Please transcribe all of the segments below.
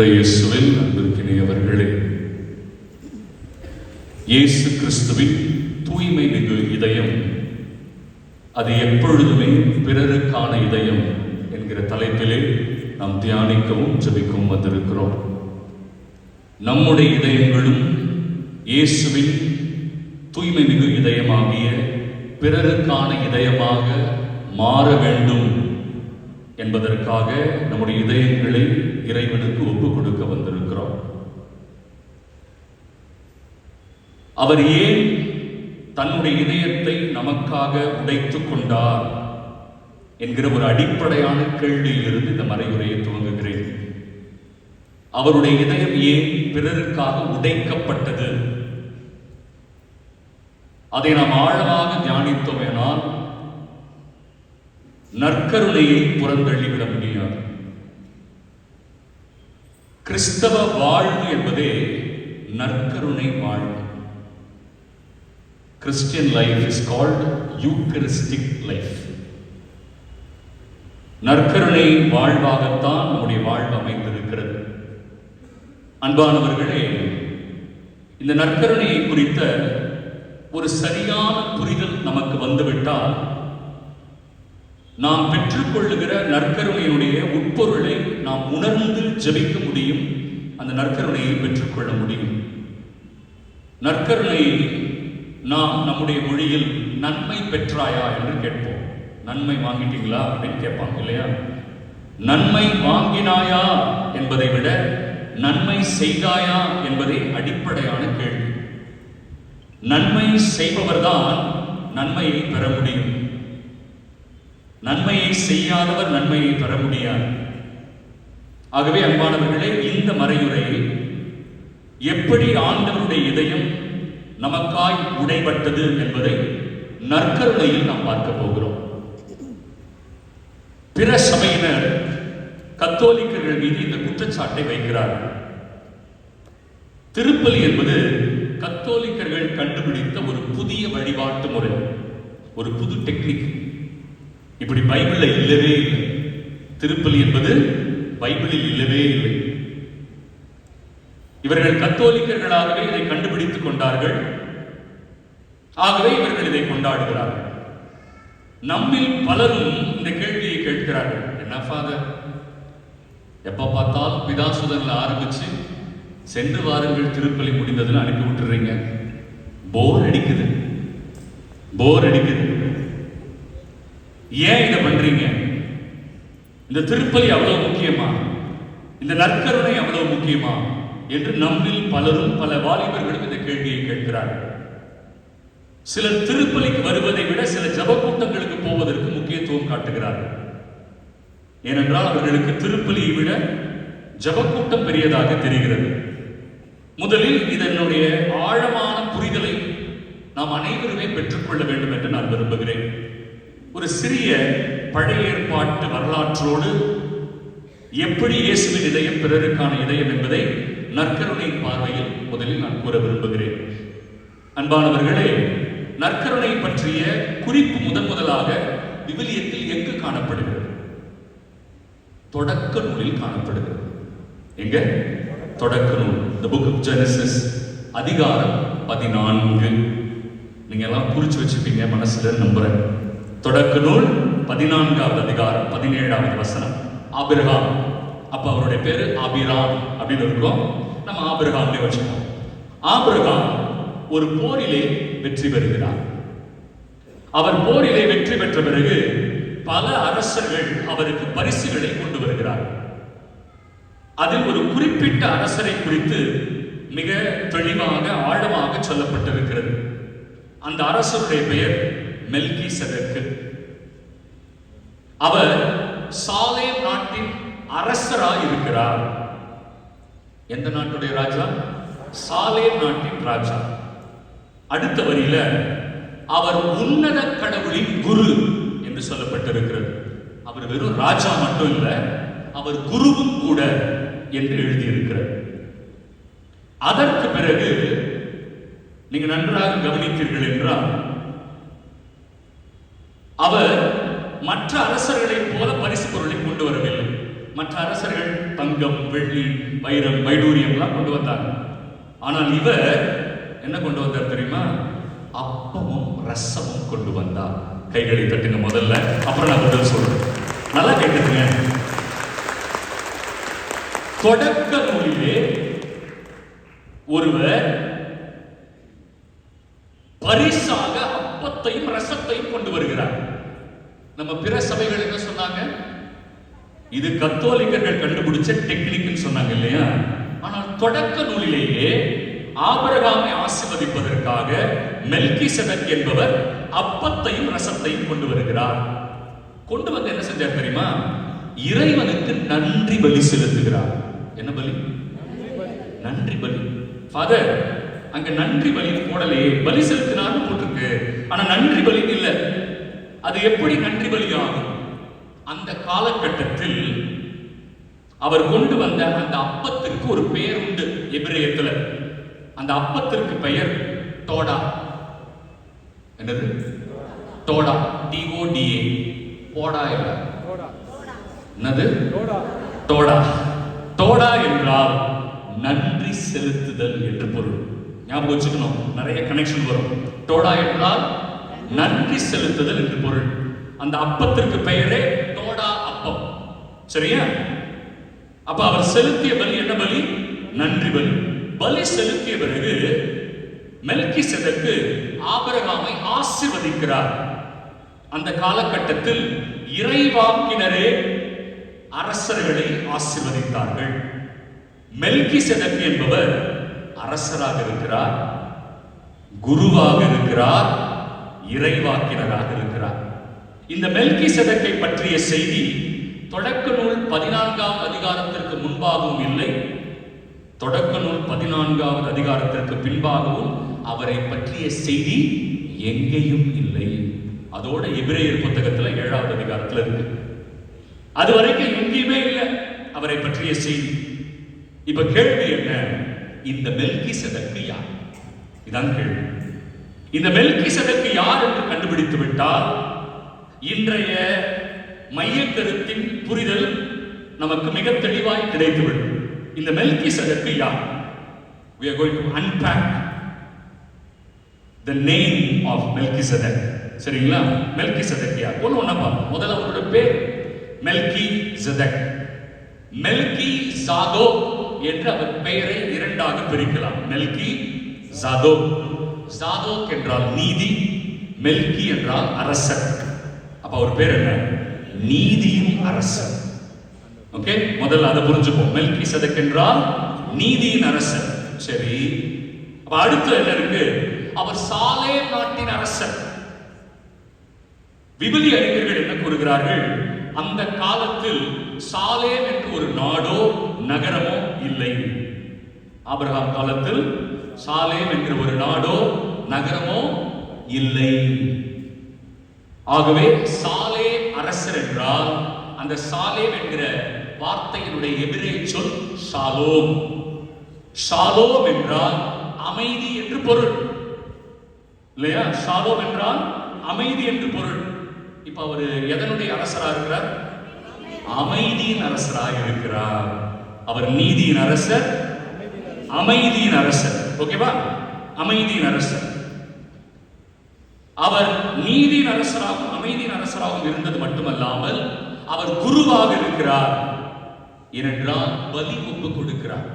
இயேசுவில் அன்பிற்கினியவர்களே, இயேசு கிறிஸ்துவின் தூய்மை மிகு இதயம் அது எப்பொழுதுமே பிறருக்கான இதயம் என்கிற தலைப்பிலே நாம் தியானிக்கவும் ஜெபிக்கவும் வந்திருக்கிறோம். நம்முடைய இதயங்களும் இயேசுவின் தூய்மை மிகு இதயமாகிய பிறருக்கான இதயமாக மாற வேண்டும் என்பதற்காக நம்முடைய இதயங்களை இறைவனுக்கு ஒப்புக் கொடுக்க வந்திருக்கிறோம். அவர் ஏன் தன்னுடைய இதயத்தை நமக்காக உடைத்துக் கொண்டார் என்கிற ஒரு அடிப்படையான கேள்வியிலிருந்து இந்த மறையுரையை துவங்குகிறேன். அவருடைய இதயம் ஏன் பிறருக்காக உடைக்கப்பட்டது? அதை நாம் ஆழமாக தியானித்தோமேனால் நற்கருணையை புறந்தள்ளிவிட முடியாது. கிறிஸ்தவ வாழ்வு என்பதே நற்கருணை வாழ்வு. Christian life is called Eucharistic life. நற்கருணை வாழ்வாகத்தான் நம்முடைய வாழ்வு அமைந்திருக்கிறது. அன்பானவர்களே, இந்த நற்கருணையை குறித்த ஒரு சரியான புரிதல் நமக்கு வந்துவிட்டால் நாம் பெற்றுக்கொள்ளுகிற நற்கருணையினுடைய உட்பொருளை நாம் உணர்ந்து ஜெபிக்க முடியும். அந்த நற்கருணையை பெற்றுக்கொள்ள முடியும். நற்கருணையை நாம் நம்முடைய மொழியில் நன்மை பெற்றாயா என்று கேட்போம். நன்மை வாங்கிட்டீங்களா அப்படின்னு கேட்பாங்க இல்லையா? நன்மை வாங்கினாயா என்பதை விட நன்மை செய்தாயா என்பதே அடிப்படையான கேள்வி. நன்மை செய்பவர்தான் நன்மையை பெற முடியும். நன்மையை செய்யாதவர் நன்மையை பெற முடியாது. ஆகவே அன்பானவர்களே, இந்த மறையுரையில் எப்படி ஆண்டவருடைய இதயம் நமக்காய் உடைபட்டது என்பதை நற்கருணையில் நாம் பார்க்க போகிறோம். பிற சபையினர் கத்தோலிக்கர்கள் மீது இந்த குற்றச்சாட்டை வைக்கிறார்கள். திருப்பலி என்பது கத்தோலிக்கர்கள் கண்டுபிடித்த ஒரு புதிய வழிபாட்டு முறை, ஒரு புது டெக்னிக். இப்படி பைபிளில் இல்லவே இல்லை. திருப்பலி என்பது பைபிளில் இல்லவே இல்லை. இவர்கள் கத்தோலிக்கர்களாகவே இதை கண்டுபிடித்துக் கொண்டார்கள். ஆகவே இவர்கள் இதை கொண்டாடுகிறார்கள். நம்மில் பலரும் இந்த கேள்வியை கேட்கிறார்கள். என்ன ஃபாதர், எப்ப பார்த்தால் பிதாசுதன்ல ஆரம்பிச்சு சென்று வாருங்கள் திருப்பலி முடிந்ததுன்னு அனுப்பி விட்டுறீங்க. போர் அடிக்குது. ஏன் இதை பண்றீங்க? இந்த திருப்பலி அவ்வளவு முக்கியமா? இந்த நற்கருணை அவ்வளவு முக்கியமா என்று நம்மில் பலரும், பல வாலிபர்களும் இந்த கேள்வியை கேட்கிறார்கள். சிலர் திருப்பலிக்கு வருவதை விட சில ஜப கூட்டங்களுக்கு போவதற்கு முக்கியத்துவம் காட்டுகிறார்கள். ஏனென்றால் அவர்களுக்கு திருப்பலியை விட ஜப கூட்டம் பெரியதாக தெரிகிறது. முதலில் இதனுடைய ஆழமான புரிதலை நாம் அனைவருமே பெற்றுக்கொள்ள வேண்டும் என்று நான் விரும்புகிறேன். ஒரு சிறிய பழைய ஏற்பாட்டு வரலாற்றோடு எப்படி இயேசுவின் இதயம் பிறருக்கான இதயம் என்பதை நற்கருணை பார்வையில் முதலில் நான் கூற விரும்புகிறேன். அன்பானவர்களே, நற்கருணை பற்றிய குறிப்பு முதலாக விவிலியத்தில் எங்கு காணப்படுகிறது? தொடக்க நூலில் காணப்படுகிறது. எங்க? தொடக்க நூல், The Book of Genesis, அதிகாரம் 14. நீங்க எல்லாம் குறிச்சு வச்சுப்பீங்க மனசுல நம்புறேன். தொடக்க நூல் 14வது அதிகாரம் 17வது வசனம். ஆபிரகாம், அப்ப அவருடைய பேரு ஆபிராம் அப்படின்னு இருக்கும். நம்ம ஆபிரகாம்னே வச்சுக்கோம். ஆபிரகாம் ஒரு போரிலே வெற்றி பெறுகிறார். அவர் போரிலே வெற்றி பெற்ற பிறகு பல அரசர்கள் அவருக்கு பரிசுகளை கொண்டு வருகிறார். அதில் ஒரு குறிப்பிட்ட அரசரை குறித்து மிக தெளிவாக ஆழமாக சொல்லப்பட்டிருக்கிறது. அந்த அரசருடைய பெயர் மெல்கிசேதேக்கு. அவர் சாலேம் நாட்டின் அரசராய் இருக்கிறார். எந்த நாட்டுடைய ராஜா? சாலேம் நாட்டின் ராஜா. அடுத்த வரியில அவர் உன்னத கடவுளின் குரு என்று சொல்லப்பட்டிருக்கிறது. அவர் வெறும் ராஜா மட்டும் இல்ல, அவர் குருவும் கூட என்று எழுதியிருக்கிறார். அதற்கு பிறகு நீங்க நன்றாக கவனித்தீர்கள் என்றால், அவர் மற்ற அரசர்களைப் போல பரிசு பொருளை கொண்டு வரவில்லை. மற்ற அரசர்கள் தங்கம், வெள்ளி, வைரம், வைடூரியம் எல்லாம் கொண்டு வந்தாங்க. ஆனால் இவர் என்ன கொண்டு வந்தார் தெரியுமா? அப்பமும் ரசமும் கொண்டு வந்தார். கைகளை தட்டுங்க முதல்ல, அப்புறம் நான் பதில் சொல்றேன். நல்லா கேட்டுங்க. தொடக்க நூலிலே ஒருவர் பரிசாக அப்பத்தையும் ரசத்தையும் கொண்டு வருகிறார். நம்ம பிற சபைகள் என்ன சொன்னாங்க? இது கத்தோலிக்கர்கள் கண்டுபிடிச்ச டெக்னிக்னு சொன்னாங்க இல்லையா? ஆனால் தொடக்க நூலிலேயே ஆபிரகாமை ஆசீர்வதிப்பதற்காக மெல்கிசெதக் என்பவர் அப்பத்தையும் ரசத்தையும் கொண்டு வருகிறார். கொண்டு வந்து என்ன செஞ்சார் தெரியுமா? இறைவனுக்கு நன்றி பலி செலுத்துகிறார். என்ன பலி? நன்றி பலி. ஃபாதர், அங்க நன்றி பலி போடலையே, பலி செலுத்தினார்னு போட்டிருக்கு, ஆனா நன்றி பலி இல்ல. அது எப்படி நன்றி பலி ஆகும்? அந்த காலகட்டத்தில் அவர் கொண்டு வந்த அந்த அப்பத்திற்கு ஒரு பெயர் உண்டு எபிரேயத்துல. அந்த அப்பத்திற்கு பெயர் டோடா. என்னது? டோடா. டிஓடிஏ. போடா இல்ல. என்னது? டோடா. டோடா என்றால் நன்றி செலுத்துதல் என்று பொருள். ஞாபகம் வச்சுக்கணும், நிறைய கனெக்ஷன் வரும். டோடா என்றால் நன்றி செலுத்துதல் என்று பொருள். அந்த அப்பத்திற்கு பெயரே டோடா அப்பம். சரியா? அப்ப அவர் செலுத்திய பலி என்ன பலி? நன்றி பலி. பலி செலுத்திய பிறகு மெல்கிசெதக்கு ஆபிரகாமை ஆசீர்வதிக்கிறார். அந்த காலகட்டத்தில் இறைவாக்கினரே அரசர்களை ஆசீர்வதித்தார்கள். மெல்கிசெதக்கு என்பவர் அரசராக இருக்கிறார், குருவாக இருக்கிறார், இறைவாக்கினராக இருக்கிறார். இந்த மெல்கிசெதக்கை பற்றிய செய்தி தொடக்க நூல் 14ஆம் அதிகாரத்திற்கு முன்பாகவும் இல்லை, தொடக்க நூல் 14ஆவது அதிகாரத்திற்கு பின்பாகவும் அவரை பற்றிய செய்தி எங்கேயும் இல்லை. அதோட எபிரேயர் புத்தகத்துல 7வது அதிகாரத்துல இருக்கு. அது வரைக்கும் எங்கேயுமே இல்லை அவரை பற்றிய செய்தி. இப்ப கேள்வி என்ன? இந்த மெல்கிசெதக்கு யார்? இதான் கேள்வி. இந்த மெல்கிசெதக்கு யார் என்று கண்டுபிடித்து விட்டால் இன்றைய மைய கருத்தின் புரிதல் நமக்கு மிக தெளிவாய் கிடைத்துவிடும். இந்த மெல்கிசெதக்கு யார்? We are going to unpack the name of Melchizedek. சரிங்களா? மெல்கிசெதக் யார்? ஒண்ணா பார்ப்போம். முதல்ல அவரோட பேர் மெல்கிசெதக். மெல்கி ஜாதோ என்று அவர் பெயரை இரண்டாக பிரிக்கலாம். மெல்கி ஜாதோ. ஜாதோக் என்றால் நீதி, மெல்கி என்றால் அரசர். அப்ப அவர் பேர் என்ன? நீதியின் அரசர். ஓகே, முதல்ல அதை புரிஞ்சுப்போம். மெல்கிசெதக் என்றால் நீதியின் அரசர். சரி, அப்ப அடுத்து என்ன இருக்கு? அவர் சாலேம் நாட்டின் அரசர். விபிலி அறிஞர்கள் என்ன கூறுகிறார்கள்? அந்த காலத்தில் சாலேம் என்று ஒரு நாடோ நகரமோ இல்லை. ஆபிரகாம் காலத்தில் சாலேம் என்கிற ஒரு நாடோ நகரமோ இல்லை. ஆகவே சாலேம் அரசர் என்றால் அந்த சாலேம் என்கிற வார்த்தையினுடைய எபிரேய சொல் ஷாலோம். ஷாலோம் என்றால் அமைதி என்று பொருள் இல்லையா? ஷாலோம் என்றால் அமைதி என்று பொருள். இப்ப அவர் எதனுடைய அரசரா இருக்கிறார்? அமைதியின் அரசராக இருக்கிறார். அவர் நீதியின் அரசர், அமைதியின் அரசர். ஓகேவா? அமைதியின் அரசர். அவர் நீதியின் அரசராகவும் அமைதியின் அரசராகவும் இருந்தது மட்டுமல்லாமல் அவர் குருவாக இருக்கிறார். ஏனென்றால் பலி ஒப்பு கொடுக்கிறார்.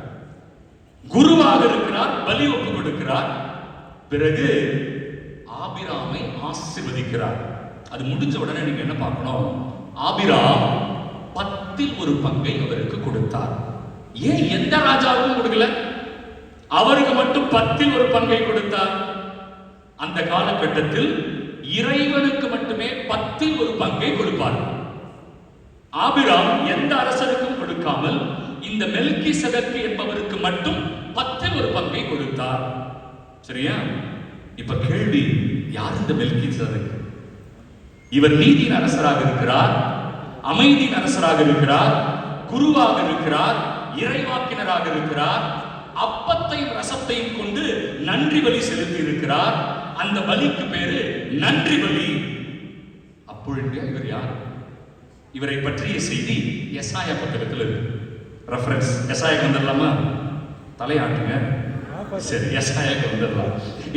குருவாக இருக்கிறார், பலி ஒப்பு கொடுக்கிறார். பிறகு ஆபிராமை ஆசீர்வதிக்கிறார். அது முடிஞ்ச உடனே நீங்க என்ன பார்க்கணும்? ஆபிராம் 10ல் ஒரு பங்கை அவருக்கு கொடுத்தார். ஏன் எந்த ராஜாவுக்கும் கொடுக்கல? அவருக்கு மட்டும் 10ல் ஒரு பங்கை கொடுத்தார். அந்த காலகட்டத்தில் இறைவனுக்கு மட்டுமே 10ல் ஒரு பங்கை கொடுப்பார். ஆபிராம் எந்த அரசருக்கும் கொடுக்காமல் இந்த மெல்கிசெதக் என்பவருக்கு மட்டும் 10ல் ஒரு பங்கை கொடுத்தார். சரியா? இப்ப கேள்வி, யார் இந்த மெல்கிசெதக்? இவர் நீதியின் அரசராக இருக்கிறார், அமைதியின் அரசராக இருக்கிறார், குருவாக இருக்கிறார், இறைவாக்கினராக இருக்கிறார், அப்பத்தையும் ரசத்தையும் கொண்டு நன்றி பலி செலுத்தி இருக்கிறார். அந்த பலிக்கு பேரு நன்றி பலி. அப்பொழுது இவர் யார்? இவரை பற்றிய செய்தி எசாயா புத்தகத்தில் இருக்கு. ரெஃபரன்ஸ் எசாயாக்கு வந்துடலாமா? தலையாட்டுங்க. சரி, எசாயாக்கு வந்துடலாம்.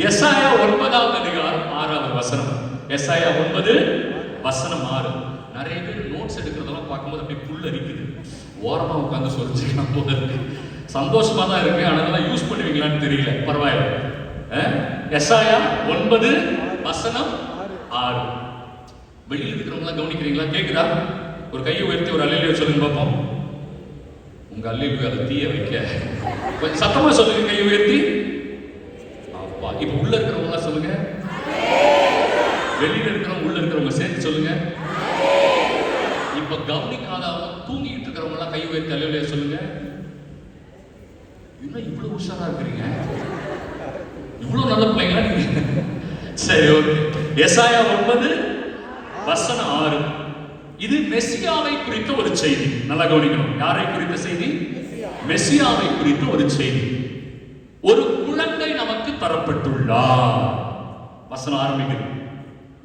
எசாயா 9ஆம் அதிகாரம் 6வது வசனம். எசாயா 9 வசனம் 6. நிறைய பேர் நோட்ஸ் எடுக்கிறதெல்லாம் பார்க்கும்போது அப்படியே புல் அரிக்குது. ஓரமா உட்காந்து சொல்லிச்சுக்கலாம் போல இருக்கு. சந்தோஷமா தான் இருக்கு, ஆனால் அதெல்லாம் யூஸ் பண்ணுவீங்களான்னு தெரியல. பரவாயில்ல. எசாயா 9 வசனம் 6. வெளியில் இருக்கிறவங்களாம் கவனிக்கிறீங்களா? கேட்குதா? ஒரு கையை உயர்த்தி ஒரு அல்லேலூயா சொல்லுங்க பார்ப்போம். உங்க அல்லேலூயா அதை தீய வைக்க சத்தமா சொல்லுங்க, கையை உயர்த்தி. அப்பா, இப்ப உள்ள இருக்கிறவங்க சொல்லுங்க. வெளியில இருக்கிறவங்க உள்ள இருக்கிறவங்க சேர்த்து சொல்லுங்க. இப்ப கவனிக்காதவங்க தூங்கிட்டு இருக்கிறவங்க எல்லாம் கை உயர்த்தி அல்லேலூயா சொல்லுங்க. இன்னும் இவ்வளவு உஷாரா இருக்கிறீங்க, இவ்வளவு நல்ல பிள்ளைங்களா நீங்க? சரி, ஓகே. எசாயா 9 வசனம் 6. இது மெசியாவை குறித்த ஒரு செய்தி. நல்லா கவனிக்கணும். யாரை குறித்த செய்தி? மெசியாவை குறித்த ஒரு செய்தி. ஒரு குழந்தை நமக்கு தரப்பட்டுள்ளார். வசனம் ஆரம்பிக்குது.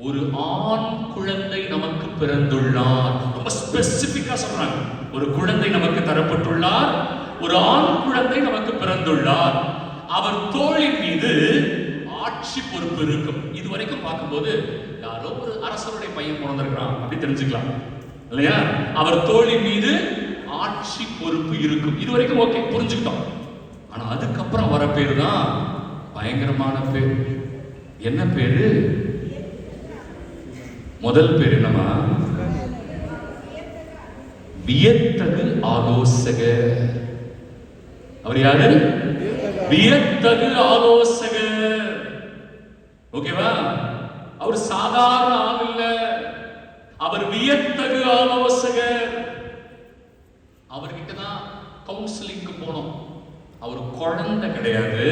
ஒரு ஆண் குழந்தை நமக்கு பிறந்துள்ளார். ரொம்ப ஸ்பெசிபிக்கா சொல்றாங்க. ஒரு குழந்தை நமக்கு தரப்பட்டுள்ளார், ஒரு ஆண் குழந்தை நமக்கு பிறந்துள்ளார், அவர் தோளின் மீது ஆட்சி பொறுப்பு இருக்கும். இதுவரைக்கும் பார்க்கும்போது யாரோ ஒரு அரசருடைய பையன் பிறந்திருக்கிறான் அப்படி தெரிஞ்சுக்கலாம் இல்லையா? அவர் தோளின் மீது ஆட்சி பொறுப்பு இருக்கும். இதுவரைக்கும் ஓகே, புரிஞ்சுக்கிட்டோம். ஆனா அதுக்கப்புறம் வர பேரு தான் பயங்கரமான பேர். என்ன பேரு? முதல் பேர் என்னமா? வியத்தகு ஆலோசகர். அவர் யாரு? வியத்தகு ஆலோசகர். ஓகேவா? அவர் சாதாரண ஆள் இல்ல, அவர் வியத்தகு ஆலோசகர். அவர்கிட்ட தான் கவுன்சிலிங்க்கு போனோம். அவர் குழந்தை கிடையாது,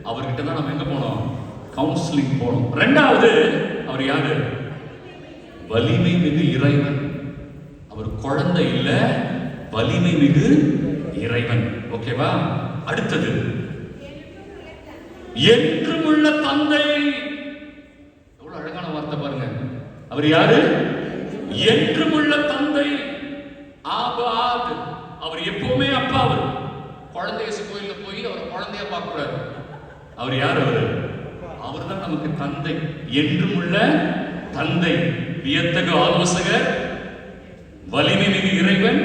அவர்கிட்ட தான் நம்ம எங்க போனோம்? கவுன்சிலிங் போனோம். ரெண்டாவது, அவர் யாரு? வலிமை மிகு இறைவன். அவர் குழந்தை இல்ல, வலிமை மிகு இறைவன். ஓகேவா? அடுத்தது, என்றும் உள்ள தந்தை. எவ்வளவு அழகான வார்த்தை பாருங்க. அவர் யாரு? என்றும் உள்ள தந்தை. ஆபாத். அவர் எப்பவுமே அப்பா. அவர் குழந்தை இயேசு கோயில்ல போய் அவரை குழந்தையா பார்க்க கூடாது. அவர் யார்? அவர் தான் நமக்கு தந்தை. என்றும் உள்ள தந்தை, வியத்தகு ஆலோசகர், வலிமை மிகு இறைவன்,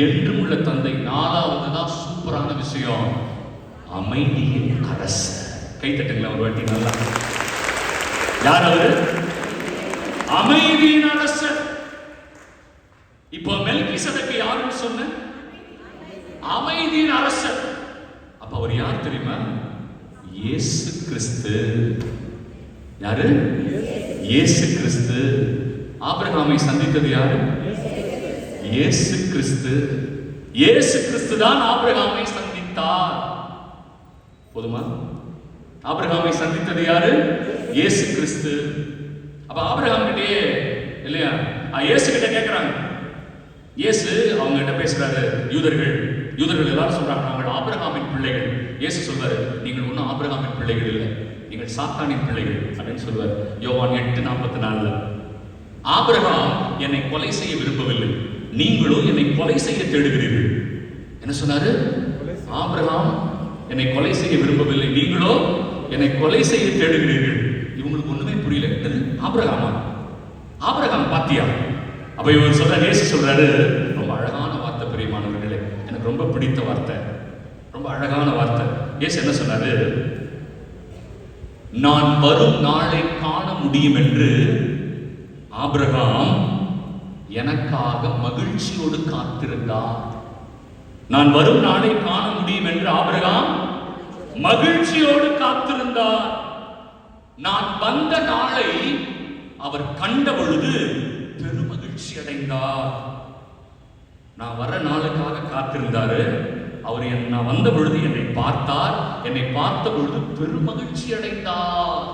என்றும் உள்ள தந்தை. நாலாவது தான் சூப்பரான விஷயம், அமைதியின் அரசர். கை தட்டுங்களா ஒரு வாட்டி நல்லா. யார் அவரு? அமைதியின் அரசர். இப்போ மெல்கிசேதேக்கு யாருன்னு சொன்ன? அமைதியின் அரசர். அப்ப அவர் யார் தெரியுமா? இயேசு கிறிஸ்து. யாரு? இயேசு கிறிஸ்து. ஆபிரகாமை சந்தித்தது யாரு? இயேசு கிறிஸ்து. இயேசு கிறிஸ்து தான் ஆபிரகாமை சந்தித்தார். போதுமா? ஆபிரகாமை சந்தித்தது யாரு? இயேசு கிறிஸ்து. அப்ப ஆபிரகாம் கிட்டே இல்லையா, இயேசு கிட்ட கேட்கிறாங்க. இயேசு அவங்க கிட்ட பேசுறாரு. யூதர்கள் எல்லாரும் சொல்றாங்க, நாங்கள் ஆபிரகாமின் பிள்ளைகள். இயேசு சொல்வாரு, நீங்கள் ஒன்னும் ஆபிரகாமின் பிள்ளைகள் இல்லை, நீங்கள் சாத்தானின் பிள்ளைகள் அப்படின்னு சொல்வார். யோவான் 8:44. ஆபிரகாம் என்னை கொலை செய்ய விரும்பவில்லை, நீங்களும் என்னை கொலை செய்ய தேடுகிறீர்கள். என்ன சொன்னாரு? ஆபிரகாம் என்னை கொலை செய்ய விரும்பவில்லை, நீங்களோ என்னை கொலை செய்ய தேடுகிறீர்கள். இவங்களுக்கு ஒண்ணுமே புரியல. என்னது ஆபிரகாமா? ஆபிரகாம் பாத்தியா? அப்ப இவர் சொல்ற, இயேசு சொல்றாரு, ரொம்ப அழகான வார்த்தை பிரியமானவர்களே, எனக்கு ரொம்ப பிடித்த வார்த்தை, ரொம்ப அழகான வார்த்தை. இயேசு என்ன சொன்னாரு? நான் வரும் நாளை காண முடியும் என்று ஆபிரகாம் எனக்காக மகிழ்ச்சியோடு காத்திருந்தார். நான் வரும் நாளை காண முடியும் என்று ஆபிரகாம் மகிழ்ச்சியோடு காத்திருந்தார். நான் வந்த நாளை அவர் கண்ட பொழுது பெருமகிழ்ச்சி அடைந்தார். நான் வர நாளுக்காக காத்திருந்தாரு. அவர் நான் வந்த பொழுது என்னை பார்த்தார், என்னை பார்த்த பொழுது பெருமகிழ்ச்சி அடைந்தார்.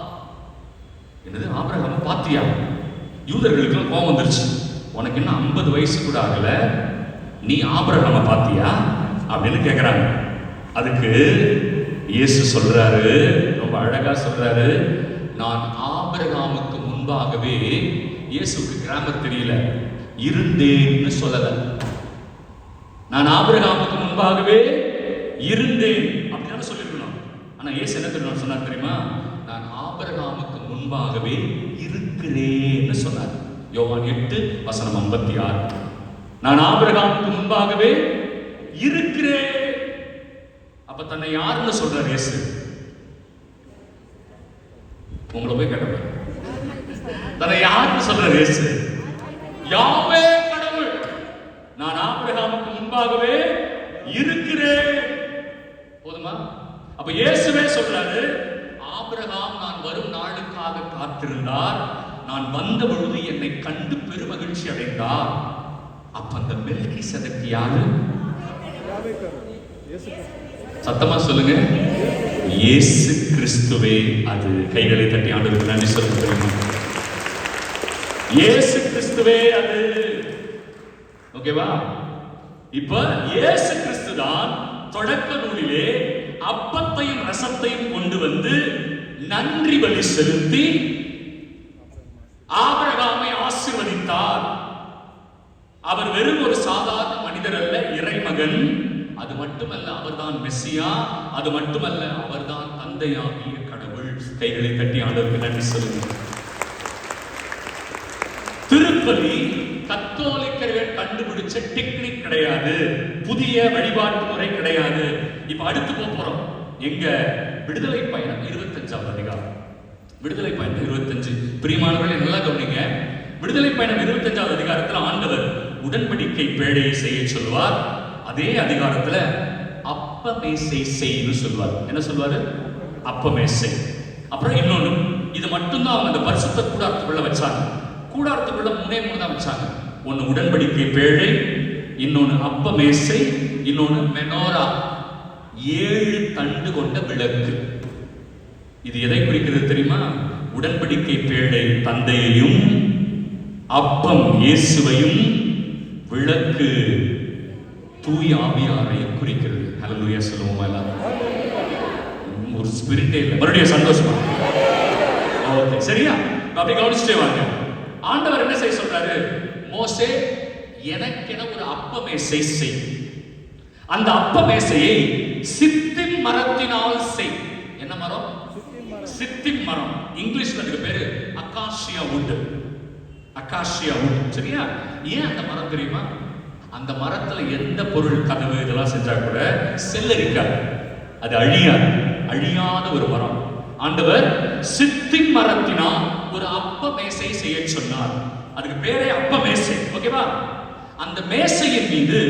என்னது? ஆபிரகாம் பாத்தியா? யூதர்களுக்கு கோபம் வந்துருச்சு. உனக்கு என்ன 50 வயசு கூட ஆகல, நீ ஆபிரகாம பாத்தியா அப்படின்னு கேட்கிறாங்க. அதுக்கு இயேசு சொல்றாரு, ரொம்ப அழகா சொல்றாரு, நான் ஆபிரகாமுக்கு முன்பாகவே, இயேசுக்கு கிராமர் தெரியல, இருந்தேன்னு சொல்லல. நான் ஆபிரகாமுக்கு முன்பாகவே இருந்தேன் அப்படின்னு சொல்லிருக்கணும். ஆனா இயேசு என்ன தெரியும் சொன்னார் தெரியுமா? நான் ஆபிரகாமுக்கு முன்பாகவே இருக்கிறேன்னு சொன்னார். யோவான் 8:56. நான் ஆபிரகாமுக்கு முன்பாகவே இருக்கிறேன். அப்ப தன்னை யாருன்னு சொல்றார் இயேசு? உங்களை போய் கேட்டவர் தன்னை யாருன்னு சொல்றார் இயேசு? யாவே கடவுள். நான் ஆபிரகாமுக்கு முன்பாகவே இருக்கிறேன். போதுமா? அப்ப இயேசுவே சொல்றாரு, ஆபிரகாம் நான் வரும் நாளுக்காக காத்திருந்தார், நான் வந்த பொழுது என்னை கண்டு பெருமகிழ்ச்சி அடைந்தார். அப்ப அந்த மெல்கிசேதேக் யாரு? சத்தமா சொல்லுங்க, இயேசு கிறிஸ்துவே அது. கைகளை தட்டி ஆண்டவருக்கு நன்றி சொல்லுங்க. இயேசு கிறிஸ்துவே அது. ஓகேவா? இப்ப இயேசு கிறிஸ்து தான் தொடக்க நூலிலே அப்பத்தையும் ரசத்தையும் கொண்டு வந்து நன்றி பலி செலுத்தி ஆபிரகாமை ஆசீர்வதித்தார். அவர் வெறும் ஒரு சாதாரண மனிதர் அல்ல, இறைமகன். அது மட்டுமல்ல, அவர்தான் மெசியா. அது மட்டுமல்ல, அவர்தான் தந்தையாகிய கடவுள். கைகளை தட்டி ஆண்டவருக்கு நன்றி சொல்லுங்க. திருப்பலி கத்தோலிக்கர்கள் கண்டுபிடிச்ச டெக்னிக் கிடையாது, புதிய வழிபாட்டு முறை கிடையாது. இப்ப அடுத்து போறோம். எங்க விடுதலை பயணம் 25வது அதிகாரம். விடுதலை பயணம் 25. பிரியமானவர்களே நல்லா கவனிங்க. விடுதலை பயணம் 25வது அதிகாரத்தில் ஆண்டவர் உடன்படிக்கை பேழையை செய்ய சொல்வார். அதே அதிகாரத்துல அப்ப மேசை செய்யு சொல்வார். என்ன சொல்வாரு? அப்ப மேசை. அப்புறம் இன்னொன்னு, இது மட்டும்தான் அவங்க அந்த பரிசுத்த கூடாரத்துக்குள்ள வச்சாங்க. கூடாரத்துக்குள்ள 3 தான் வச்சாங்க. ஒன்னு உடன்படிக்கை பேழை, இன்னொன்னு அப்ப மேசை, இன்னொன்னு மெனோரா, 7 தண்டு கொண்ட விளக்கு. இது எதை குறிக்கிறது தெரியுமா? உடன்படிக்கை பேழை தந்தையையும், அப்பம் இயேசுவையும், விளக்கு தூய ஆவியாரையும் குறிக்கிறது. ஹல்லேலூயா சொல்லுவோமா எல்லாரும்? ஒரு ஸ்பிரிட்டே இல்லை. மறுபடியும் சந்தோஷமா? ஓகே, சரியா? அப்படி கவனிச்சுட்டே வாங்க. ஆண்டவர் என்ன செய்ய சொல்றாரு? மோசே, எனக்கென ஒரு அப்ப மேசை செய். அந்த அப்ப மேசையை சித்திம் மரத்தினால் செய். என்ன மரம்? சித்திம் மரம். இங்கிலீஷ்ல அதுக்கு பேரு அகாசியா வுட். Acacia would. சரியா? ஏன் அந்த மரம் தெரியுமா? அந்த மரத்துல எந்த பொருள், கதவு இதெல்லாம் செஞ்சா கூட செல்லரிக்காது, அது அழியாது. அழியாத ஒரு மரம். ஆண்டவர் சித்திம் மரத்தினால் ஒரு அப்ப மேசை செய்ய சொன்னார். அதுக்கு பேரே அப்ப மேசை. ஓகேவா? அந்த மேசையின் மீது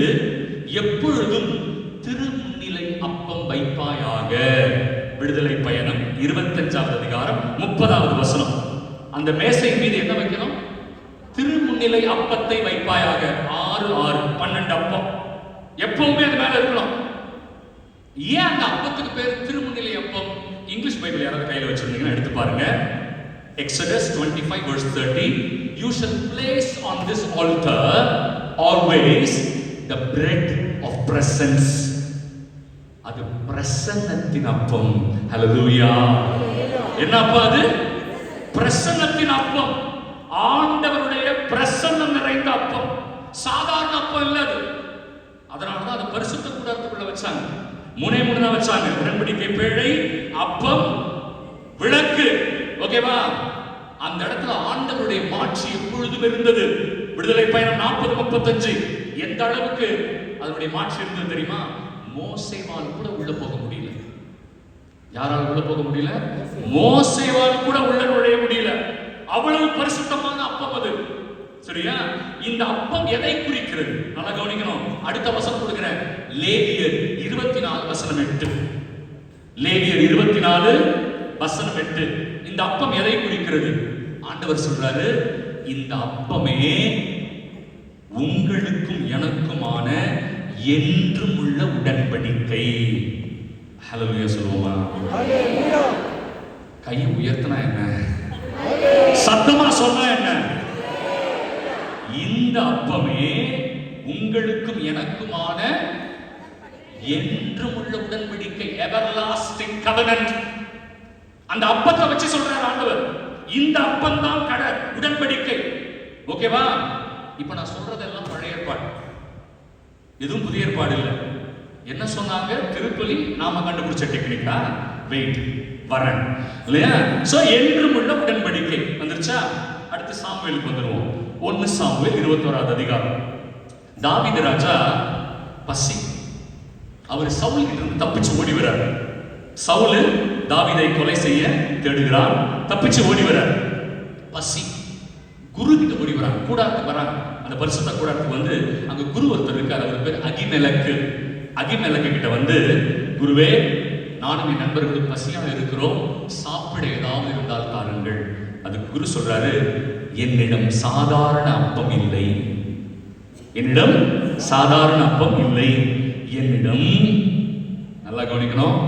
எப்பொழுதும் திருமுன்னிலை அப்பம் வைப்பாயாக. விடுதலை பயணம் 25வது அதிகாரம் 30வது வசனம். அந்த மேசை மீது என்ன வைக்கணும்? திருமுன்னிலை அப்பத்தை வைப்பாயாக. 6 அப்பம் எப்பவுமே அது மேல இருக்கணும். ஏன் அந்த அப்பத்துக்கு பேர் திருமுன்னிலை அப்பம்? இங்கிலீஷ் பைபிள் யாராவது கையில வச்சிருந்தீங்கன்னா எடுத்து பாருங்க. Exodus 25:30. You shall place on this altar always the bread of presence. அது பிரசன்னத்தின் அப்பம். ஹல்லேலூயா. என்ன அப்பம் அது? பிரசன்னத்தின் அப்பம். ஆண்டவருடைய பிரசன்னம் நிறைந்த அப்பம். சாதாரண அப்பம் இல்ல அது. அதனாலதான் அது பரிசுத்த கூடாரத்துக்குள்ள வச்சாங்க. 3 தான் வச்சாங்க. உடன்படிக்கை பேழை, அப்பம், விளக்கு. ஓகேவா? அந்த இடத்துல ஆண்டவருடைய மாட்சி எப்பொழுதும் இருந்தது. விடுதலை பயணம் 40-35. எந்த அளவுக்கு அதனுடைய மாட்சி இருந்தது தெரியுமா? மோசேவால் கூட உள்ள போக முடியல. யாரால் உள்ள போக முடியல? மோசேவால் கூட உள்ள நுழைய முடியல. அவ்வளவு பரிசுத்தமான அப்பம் அது. சரியா? இந்த அப்பம் எதை குறிக்கிறது? நல்லா கவனிக்கணும். அடுத்த வசனம் கொடுக்கிறேன். லேவியர் 24:8. லேவியர் 24:8. இந்த அப்பம் எதை குறிக்கிறது? ஆண்டவர் சொல்றாரு, இந்த அப்பமே உங்களுக்கும் எனக்குமான என்றும் உள்ள உடன்படிக்கை. ஹல்லேலூயா சொல்லுவோமா? கையை உயர்த்தினா என்ன, சத்தமா சொன்னா என்ன? இந்த அப்பமே உங்களுக்கும் எனக்குமான என்றும் உள்ள உடன்படிக்கை, everlasting covenant. அந்த அப்பத்தை வச்சு சொல்றார் ஆண்டவர். இந்த அப்பம் தான் உடன்படிக்கை. ஓகேவா? இப்ப நான் சொல்றதெல்லாம் பழைய ஏற்பாடு, எதுவும் புதிய ஏற்பாடு இல்லை. என்ன சொன்னாங்க? திருப்பலி நாம கண்டுபிடிச்ச டெக்னிக்கா? வெயிட் வரேன் இல்லையா? சோ என்றும் உள்ள உடன்படிக்கை வந்துருச்சா? அடுத்து சாமுவேலுக்கு வந்துருவோம். 1 சாமுவேல் 21வது அதிகாரம். தாவீது ராஜா பசி, அவர் சவுல் கிட்ட இருந்து தப்பிச்சு ஓடி வரார். சவுல் தாவீதை கொலை செய்ய தேடுகிறார், தப்பிச்சு ஓடி வரார். பசி, குரு கிட்ட ஓடி வராங்க, கூடாரத்துக்கு வராங்க. அந்த பரிசுத்த கூடாரத்துக்கு வந்து அங்க குரு ஒருத்தர் இருக்கார், அவர் பேர் அகிமெலக்கு. அகிமெலக்கு கிட்ட வந்து, குருவே, நானும் என் நண்பர்களும் பசியாக இருக்கிறோம், சாப்பிட ஏதாவது இருந்தால் தாருங்கள். அதுக்கு குரு சொல்றாரு, என்னிடம் சாதாரண அப்பம் இல்லை, என்னிடம் சாதாரண அப்பம் இல்லை, என்னிடம், நல்லா கவனிக்கணும்,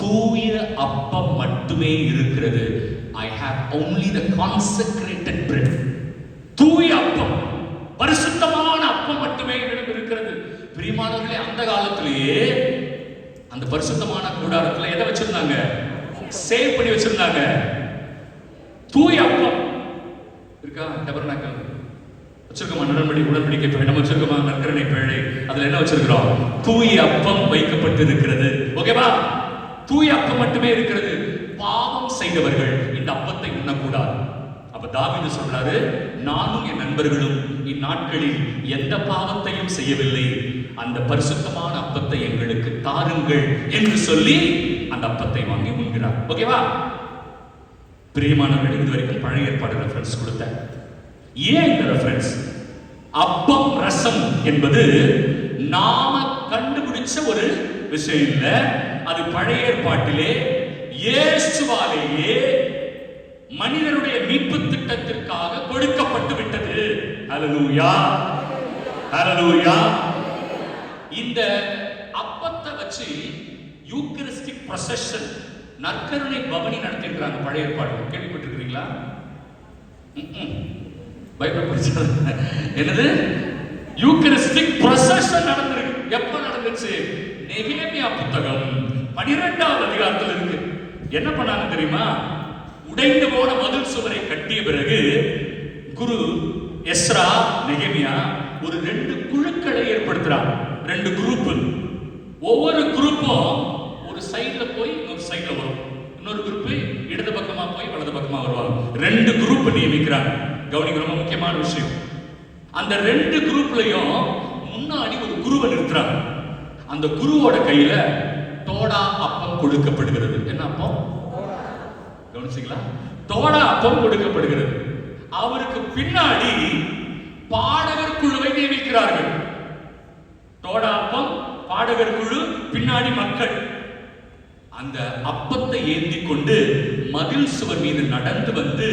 தூய அப்பம் மட்டுமே இருக்கிறது. I have only the consecrated bread. தூய அப்பம், பரிசுத்தமான அப்பம் மட்டுமே என்னிடம் இருக்கிறது. பிரியமானவர்களே, அந்த காலத்திலேயே அந்த பரிசுத்தமான கூடாரத்துல எதை வச்சிருந்தாங்க? சேவ் பண்ணி வச்சிருந்தாங்க. தூய அப்பம் இருக்கா? டபர்னாக்கல் வச்சிருக்கோமா? உடன்படிக்கை பேழை வச்சிருக்கோமா? நற்கரணை பேழை, அதுல என்ன வச்சிருக்கிறோம்? தூய அப்பம் வைக்கப்பட்டு இருக்கிறது. ஓகேவா? தூய அப்பம் மட்டுமே இருக்கிறது. பாவம் செய்தவர்கள் இந்த அப்பத்தை உண்ணக்கூடாது. அப்ப தாவீது சொல்றாரு, நானும் என் நண்பர்களும் இந்நாட்களில் எந்த பாவத்தையும் செய்யவில்லை, அந்த பரிசுத்தமான அப்பத்தை எங்களுக்கு தாருங்கள் என்று சொல்லி அந்த அப்பத்தை வாங்கி உண்கிறார். ஓகேவா? பிரியமானவர்கள், இதுவரைக்கும் பழைய ஏற்பாடு ரெஃபரன்ஸ் கொடுத்தேன். ஏன் இந்த ரெஃபரன்ஸ்? அப்பம் ரசம் என்பது நாம கண்டுபிடிச்ச ஒரு விஷயம் இல்ல, அது பழைய ஏற்பாட்டிலே இயேசுவாலேயே மனிதனுடைய மீட்பு திட்டத்திற்காக கொடுக்கப்பட்டு விட்டது. ஹல்லேலூயா, ஹல்லேலூயா. இந்த அப்பத்தை வச்சு யூக்கரிஸ்டிக் ப்ரொசஷன், நற்கருணை பவனி நடத்திருக்கிறாங்க பழைய ஏற்பாடு. கேள்விப்பட்டிருக்கிறீங்களா? பைபிள் படிச்சது என்னது? யூக்கரிஸ்டிக் ப்ரொசஷன் நடந்திருக்கு. எப்ப நடந்துச்சு? நெகேமியா புத்தகம் 12வது அதிகாரத்தில் இருக்கு. என்ன பண்ணாங்க தெரியுமா? உடைந்து போன மதில் சுவரை கட்டிய பிறகு குரு எஸ்ரா, நெகேமியா ஒரு 2 குழுக்களை ஏற்படுத்துறாங்க. 2 குரூப். ஒவ்வொரு குரூப்பும் ஒரு சைடுல போய் இன்னொரு சைடுல வரும், இன்னொரு குரூப் இடது பக்கமா போய் வலது பக்கமா வருவாங்க. 2 குரூப் நியமிக்கிறாங்க. கவனிக்க, ரொம்ப முக்கியமான விஷயம். அந்த 2 குரூப்லயும் முன்னாடி ஒரு குருவை நிறுத்துறாங்க. அந்த குருவோட கையில தோடா அப்பம் கொடுக்கப்படுகிறது. என்ன அப்பம்? கவனிச்சீங்களா? தோடா அப்பம் கொடுக்கப்படுகிறது. அவருக்கு பின்னாடி பாடகர் குழுவை நியமிக்கிறார்கள். தோடா அப்பம், பாடகர் குழு, பின்னாடி மக்கள். அந்த அப்பத்தை ஏந்தி கொண்டு மதில் சுவர் மீது நடந்து வந்து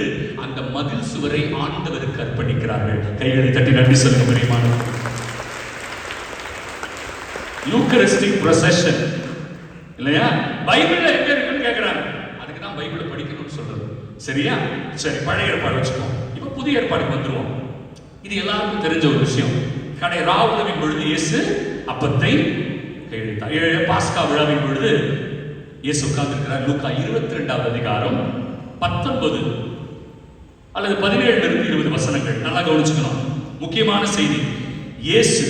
அந்த மதில் சுவரை ஆண்டவருக்கு அர்ப்பணிக்கிறார்கள். கைகளை தட்டி நன்றி சொல்லுங்க பிரியமானவர்களே. யூக்கரிஸ்டிக் ப்ரொசஷன் இல்லையா? பைபிள்ல எங்க இருக்குன்னு கேக்குறாங்க. அதுக்கு தான் பைபிளை படிக்கணும்னு சொல்றது. சரியா? சரி, பழைய ஏற்பாடு வச்சுக்கோம். இப்ப புதிய ஏற்பாடுக்கு வந்துருவோம். இது எல்லாருக்கும் தெரிஞ்ச ஒரு விஷயம். கடை ராவுலவின் பொழுது இயேசு அப்பத்தை கையெழுத்தார். பாஸ்கா விழாவின் பொழுது இயேசு உட்கார்ந்திருக்கிறார். லூக்கா 22வது அதிகாரம் 19 அல்லது 17-20 வசனங்கள் நல்லா கவனிச்சுக்கணும். முக்கியமான செய்தி. இயேசு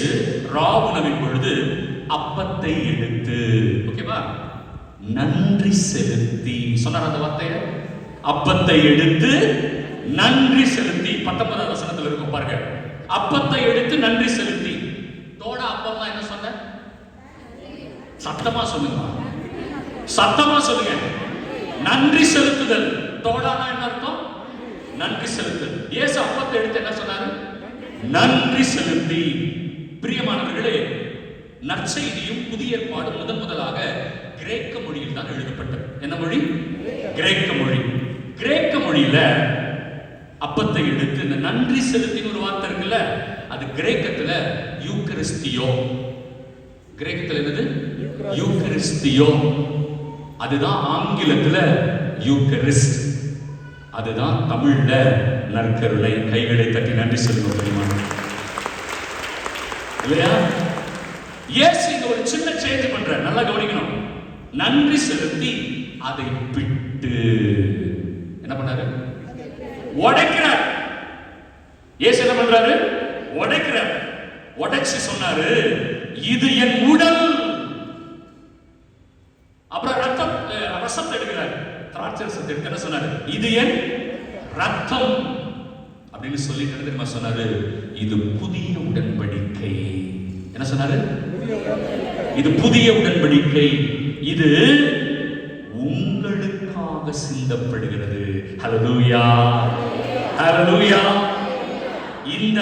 ராவுலவின் பொழுது அப்பத்தை எடுத்து, ஓகேவா, நன்றி செலுத்தி சொன்னார். அந்த வார்த்தையை, அப்பத்தை எடுத்து நன்றி செலுத்தி 19வது வசனத்தில் இருக்கும் பாருங்க. அப்பத்தை எடுத்து நன்றி செலுத்தி. தோட அப்பம்னா என்ன சொன்ன? சத்தமா சொல்லுங்க, சத்தமா சொல்லுங்க. நன்றி செலுத்துதல். தோடானா என்ன அர்த்தம்? நன்றி செலுத்துதல். இயேசு அப்பத்தை எடுத்து என்ன சொன்னாரு? நன்றி செலுத்தி. பிரியமானவர்களே, நற்செய்தியும் புதிய ஏற்பாடு முதலாக கிரேக்க மொழியில் தான் எழுதப்பட்டது. என்ன மொழி? கிரேக்க மொழி. கிரேக்க மொழியில அப்பத்தை எடுத்து இந்த நன்றி செலுத்தின ஒரு வார்த்தை இருக்குல்ல, அது கிரேக்கத்துல யூக்கரிஸ்தியோ. கிரேக்கத்துல என்னது? யூக்கரிஸ்தியோ. அதுதான் ஆங்கிலத்துல யூக்கரிஸ்ட். அதுதான் தமிழ்ல நற்கருணை. கைகளை தட்டி நன்றி சொல்லுங்க தெரியுமா? இல்லையா? இயேசு இங்க ஒரு சின்ன சேஞ்ச் பண்ற, நல்லா கவனிக்கணும். நன்றி செலுத்தி அதை பிட்டு என்ன பண்ணாரு? உடைக்கிறார். இயேசு என்ன பண்றாரு? உடைக்கிறார். உடைச்சு சொன்னாரு, இது என் உடல். அப்புறம் ரசத்தை எடுக்கிறார். திராட்சை ரசத்தை எடுத்து என்ன சொன்னாரு, இது என் ரத்தம் அப்படின்னு சொல்லிட்டு தெரியுமா சொன்னாரு, இது புதிய உடன்படிக்கை. என்ன சொன்னாரு, இது புதிய உடன்படிக்கை, இது உங்களுக்காக சிந்தப்படுகிறது. ஹல்லேலூயா, ஹல்லேலூயா. இந்த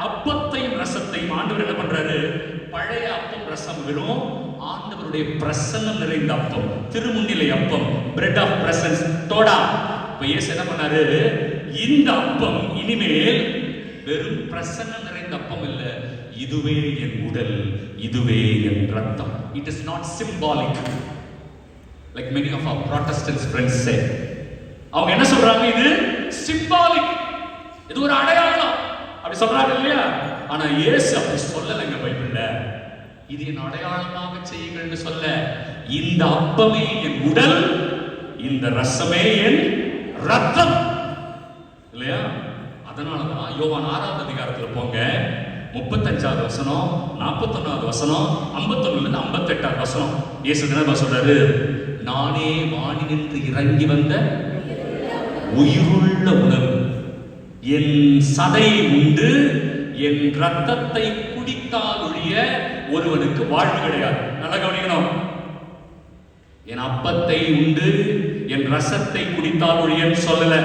அப்பத்தையும் ரசத்தையும் ஆண்டவர் என்ன பண்றாரு, பழைய அப்பம் ரசம் வெறும் ஆண்டவருடைய பிரசன்னம் நிறைந்த அப்பம், திருமுன்னிலை அப்பம், பிரெட் ஆஃப் பிரசன்ஸ், தோடா. இப்ப இயேசு என்ன பண்ணாரு, இந்த அப்பம் இனிமேல் வெறும் பிரசன்னம் நிறைந்த அப்பம் இல்ல, இதுவே என் உடல், இதுவே என் ரத்தம். It is not symbolic like many of our Protestant friends say. அவங்க என்ன சொல்றாங்க, இது symbolic, இது ஒரு அடையாளம் அப்படி சொல்றாங்க இல்லையா? ஆனா இயேசு அப்படி சொல்லலைங்க பைபிள்ல. இது என் அடையாளமாக செய்யுங்கள்னு சொல்ல, இந்த அப்பமே என் உடல், இந்த ரசமே என் ரத்தம் இல்லையா? அதனாலதான் யோவான் 6வது அதிகாரத்துல போங்க, 35வது வசனம், 41வது வசனம், 51ல 58வது வசனம். இயேசு என்ன சொல்றாரு, நானே வானினின்று இறங்கி வந்த உயிருள்ள உணவு, என் சதையை உண்டு என் ரத்தத்தை குடித்தால் ஒழிய ஒருவனுக்கு வாழ்வு கிடையாது. நல்லா கவனிக்கணும். என் அப்பத்தை உண்டு என் ரசத்தை குடித்தால் ஒழியன்னு சொல்லல.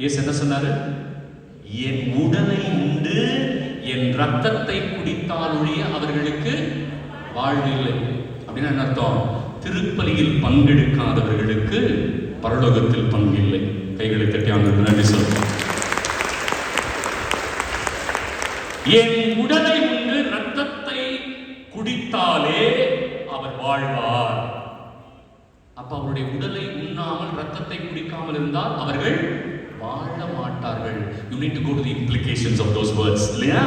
இயேசு என்ன சொன்னாரு, என் உடலை உண்டு என் ரத்தத்தை குடித்தால் ஒழிய அவர்களுக்கு வாழ்வு இல்லை. அப்படின்னு என்ன அர்த்தம்? திருப்பலியில் பங்கெடுக்காதவர்களுக்கு பரலோகத்தில் பங்கு இல்லை. கைகளை தட்டி அவங்களுக்கு நன்றி சொல்றோம். என் உடலை உண்டு ரத்தத்தை குடித்தாலே அவர் வாழ்வார். அப்ப அவருடைய உடலை உண்ணாமல் ரத்தத்தை குடிக்காமல் இருந்தால் அவர்கள் வாழ மாட்டார்கள். You need to go to the implications of those words. இல்லையா?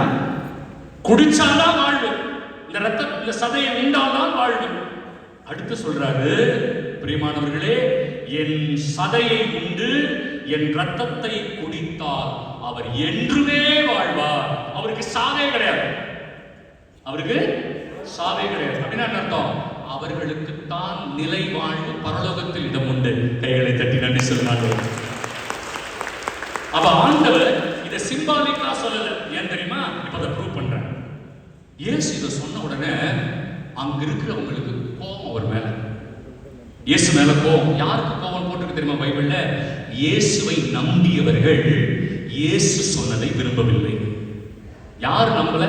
குடிச்சாதான் வாழ்வு, இந்த ரத்தம் இந்த சதையை உண்டாதான் வாழ்வு. அடுத்து சொல்றாரு, பிரியமானவர்களே, என் சதையை உண்டு என் ரத்தத்தை குடித்தால் அவர் என்றுமே வாழ்வார். அவருக்கு சாவே கிடையாது, அவருக்கு சாவே கிடையாது. அப்படின்னா அர்த்தம், அவர்களுக்கு தான் நிலை வாழ்வு பரலோகத்தில் இடம் உண்டு. கைகளை தட்டி நன்றி சொல்லுங்க. அப்ப ஆண்டவர் இதை சிம்பாலிக்கா சொல்லல. ஏன் தெரியுமா? இப்ப அதை ப்ரூவ் பண்றேன். இயேசு இதை சொன்ன உடனே அங்க இருக்கிறவங்களுக்கு கோபம் அவர் மேல, இயேசு மேல கோபம். யாருக்கு கோபம் போட்டுருக்கு தெரியுமா பைபிள்ல? இயேசுவை நம்பியவர்கள் இயேசு சொன்னதை விரும்பவில்லை. யார் நம்பல?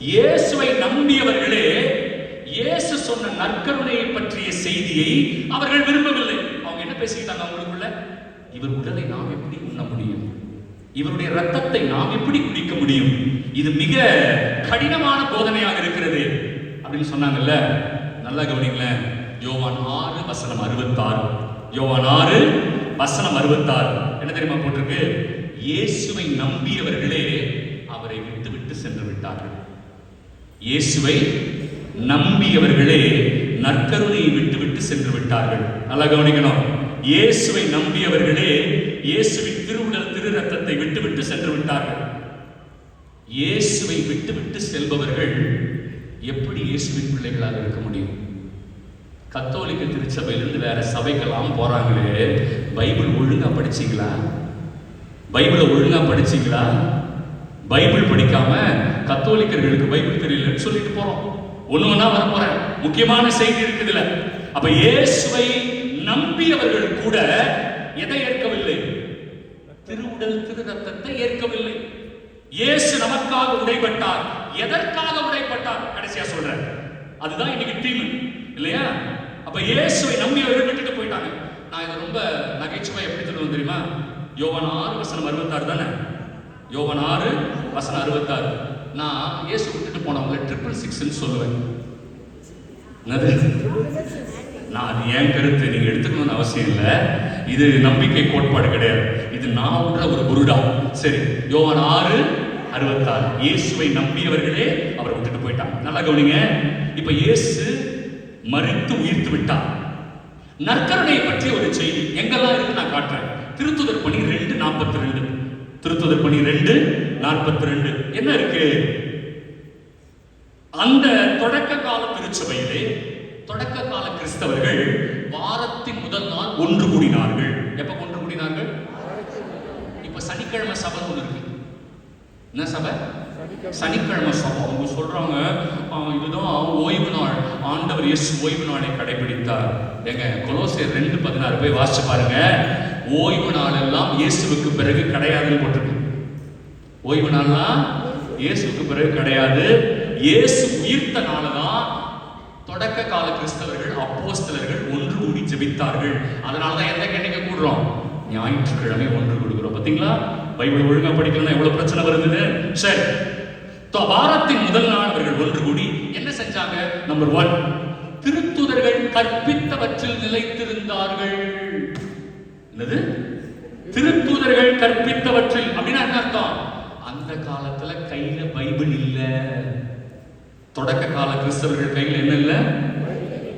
இயேசுவை நம்பியவர்களே இயேசு சொன்ன நற்கருணையை பற்றிய செய்தியை அவர்கள் விரும்பவில்லை. அவங்க என்ன பேசிக்கிட்டாங்க அவங்களுக்குள்ள? இவர் உடலை நாம் எப்படி உண்ண முடியும், இவருடைய ரத்தத்தை நாம் எப்படி குடிக்க முடியும், இது மிக கடினமான போதனையாக இருக்கிறது அப்படின்னு சொன்னாங்கல்ல. நல்லா கவனிங்களேன். யோவான் 6:66. யோவான் 6:66 என்ன தெரியுமா போட்டிருக்கு? இயேசுவை நம்பியவர்களே அவரை விட்டு விட்டு சென்று விட்டார்கள். இயேசுவை நம்பியவர்களே நற்கருணையை விட்டு விட்டு சென்று விட்டார்கள். நல்லா கவனிக்கணும். இயேசுவை நம்பியவர்களே இயேசுவின் திருவுடல் திரு ரத்தத்தை விட்டு விட்டு சென்று விட்டார்கள். இயேசுவை விட்டு விட்டு செல்பவர்கள் எப்படி இயேசுவின் பிள்ளைகளாக இருக்க முடியும்? கத்தோலிக்க திருச்சபையிலிருந்து வேற சபைக்கெல்லாம் போறாங்களே, பைபிள் ஒழுங்கா படிச்சீங்களா? பைபிளை ஒழுங்கா படிச்சீங்களா? பைபிள் படிக்காம கத்தோலிக்கர்களுக்கு பைபிள் தெரியலன்னு சொல்லிட்டு போறோம். ஒண்ணு வர போறேன், முக்கியமான செய்தி இருக்குதுல. அப்ப இயேசுவை நம்பியவர்கள் கூட எதை ஏற்கவில்லை? திருவுடல் திரு ரத்தத்தை ஏற்கவில்லை. இயேசு நமக்காக உடைபட்டார். எதற்காக உடைபட்டார்? கடைசியா சொல்றேன். அதுதான் இன்னைக்கு தீமை இல்லையா? அப்ப இயேசுவை நம்பியவர்கள் விட்டுட்டு போயிட்டாங்க. நான் இதை ரொம்ப நகைச்சுவை எப்படி சொல்லுவேன் தெரியுமா? யோவான் 6:66 தானே? யோவான் 6:66. நான் இயேசு விட்டுட்டு போனவங்க 666 சொல்லுவேன். நான் என் கருத்து நீங்க எடுத்துக்கணும்னு அவசியம் இல்லை. இது நம்பிக்கை கோட்பாடு கிடையாது. இது நான் விடுற ஒரு குருடா. சரி, யோவான் 6:66. இயேசுவை நம்பியவர்களே அவரை விட்டுட்டு போயிட்டாங்க. நல்லா கவனிங்க. இப்ப இயேசு மரித்து உயிர்த்து விட்டார். நற்கருணை பற்றி ஒரு செய்தி எங்கெல்லாம் இருக்கு நான் காட்டுறேன். திருத்துதர் பணி 2:42. திருத்துதர் பணி 2:42. 42 என்ன இருக்கு? அந்த தொடக்க கால திருச்சபையிலே தொடக்க கால கிறிஸ்தவர்கள் வாரத்தின் முதல் நாள் ஒன்று கூடினார்கள். எப்ப ஒன்று கூடினார்கள்? இப்ப சனிக்கிழமை சபை ஒன்று இருக்கு. என்ன சபை? சனிக்கிழமை சபை. அவங்க சொல்றாங்க இதுதான் ஓய்வு நாள், ஆண்டவர் இயேசு ஓய்வு நாளை கடைபிடித்தார். எங்க கொலோசியர் 2:16 போய் வாசிச்சு பாருங்க. ஓய்வு நாள் எல்லாம் இயேசுவுக்கு பிறகு கிடையாதுன்னு போட்டிருக்கு. ஓய்வு நாள்லாம் இயேசுக்கு பிறகு கிடையாது. இயேசு உயிர்த்த நாளதான் தொடக்க கால கிறிஸ்தவர்கள் அப்போஸ்தலர்கள் ஒன்று கூடி ஜெபித்தார்கள். அதனாலதான் எந்த கண்ணிக்கு கூடுறோம்? ஞாயிற்றுக்கிழமை ஒன்று கூடுகிறோம். பாத்தீங்களா? பைபிள் ஒழுங்கா படிக்கணும்னா எவ்வளவு பிரச்சனை வருது. சரி, வாரத்தின் முதல் நாள் அவர்கள் ஒன்று கூடி என்ன செஞ்சாங்க? நம்பர் 1, திருத்தூதர்கள் கற்பித்தவற்றில் நிலைத்திருந்தார்கள். என்னது? திருத்தூதர்கள் கற்பித்தவற்றில் அப்படின்னா என்ன அர்த்தம்? அந்த காலத்துல கையில பைபிள் இல்ல. தொடக்க கால கிறிஸ்தவர்கள் கையில என்ன இல்ல?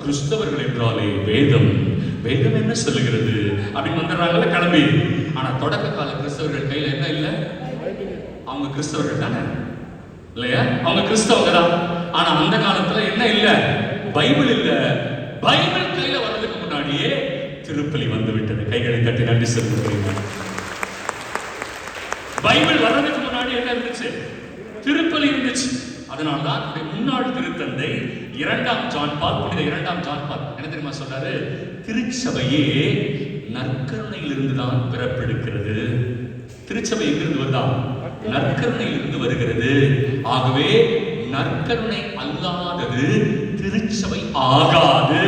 கிறிஸ்தவர்கள் என்றாலே வேதம், வேதம் என்ன சொல்லுகிறது அப்படின்னு வந்துடுறாங்கல்ல கிளம்பி. ஆனா தொடக்க கால கிறிஸ்தவர்கள் கையில என்ன இல்ல? அவங்க கிறிஸ்தவர்கள் தானே இல்லையா? அவங்க கிறிஸ்தவங்க தான். ஆனா அந்த காலத்துல என்ன இல்ல? பைபிள் இல்ல. பைபிள் கையில வர்றதுக்கு முன்னாடியே திருப்பலி வந்து விட்டது. கைகளை தட்டி நன்றி சொல்லுங்க. பைபிள் வர்றதுக்கு முன்னாடி என்ன இருந்துச்சு? திருப்பலி இருந்துச்சு. அதனால்தான் முன்னாள் திருத்தந்தை 2ஆம் ஜான் பால், புனித 2ஆம் ஜான் பால் என்ன தெரியுமா சொல்றாரு? திருச்சபையே நற்கருணையிலிருந்து தான் பிறப்பெடுக்கிறது. திருச்சபை எங்கிருந்து வருதா? நற்கருணையிலிருந்து வருகிறது. ஆகவே நற்கருணை அல்லாதது திருச்சபை ஆகாது.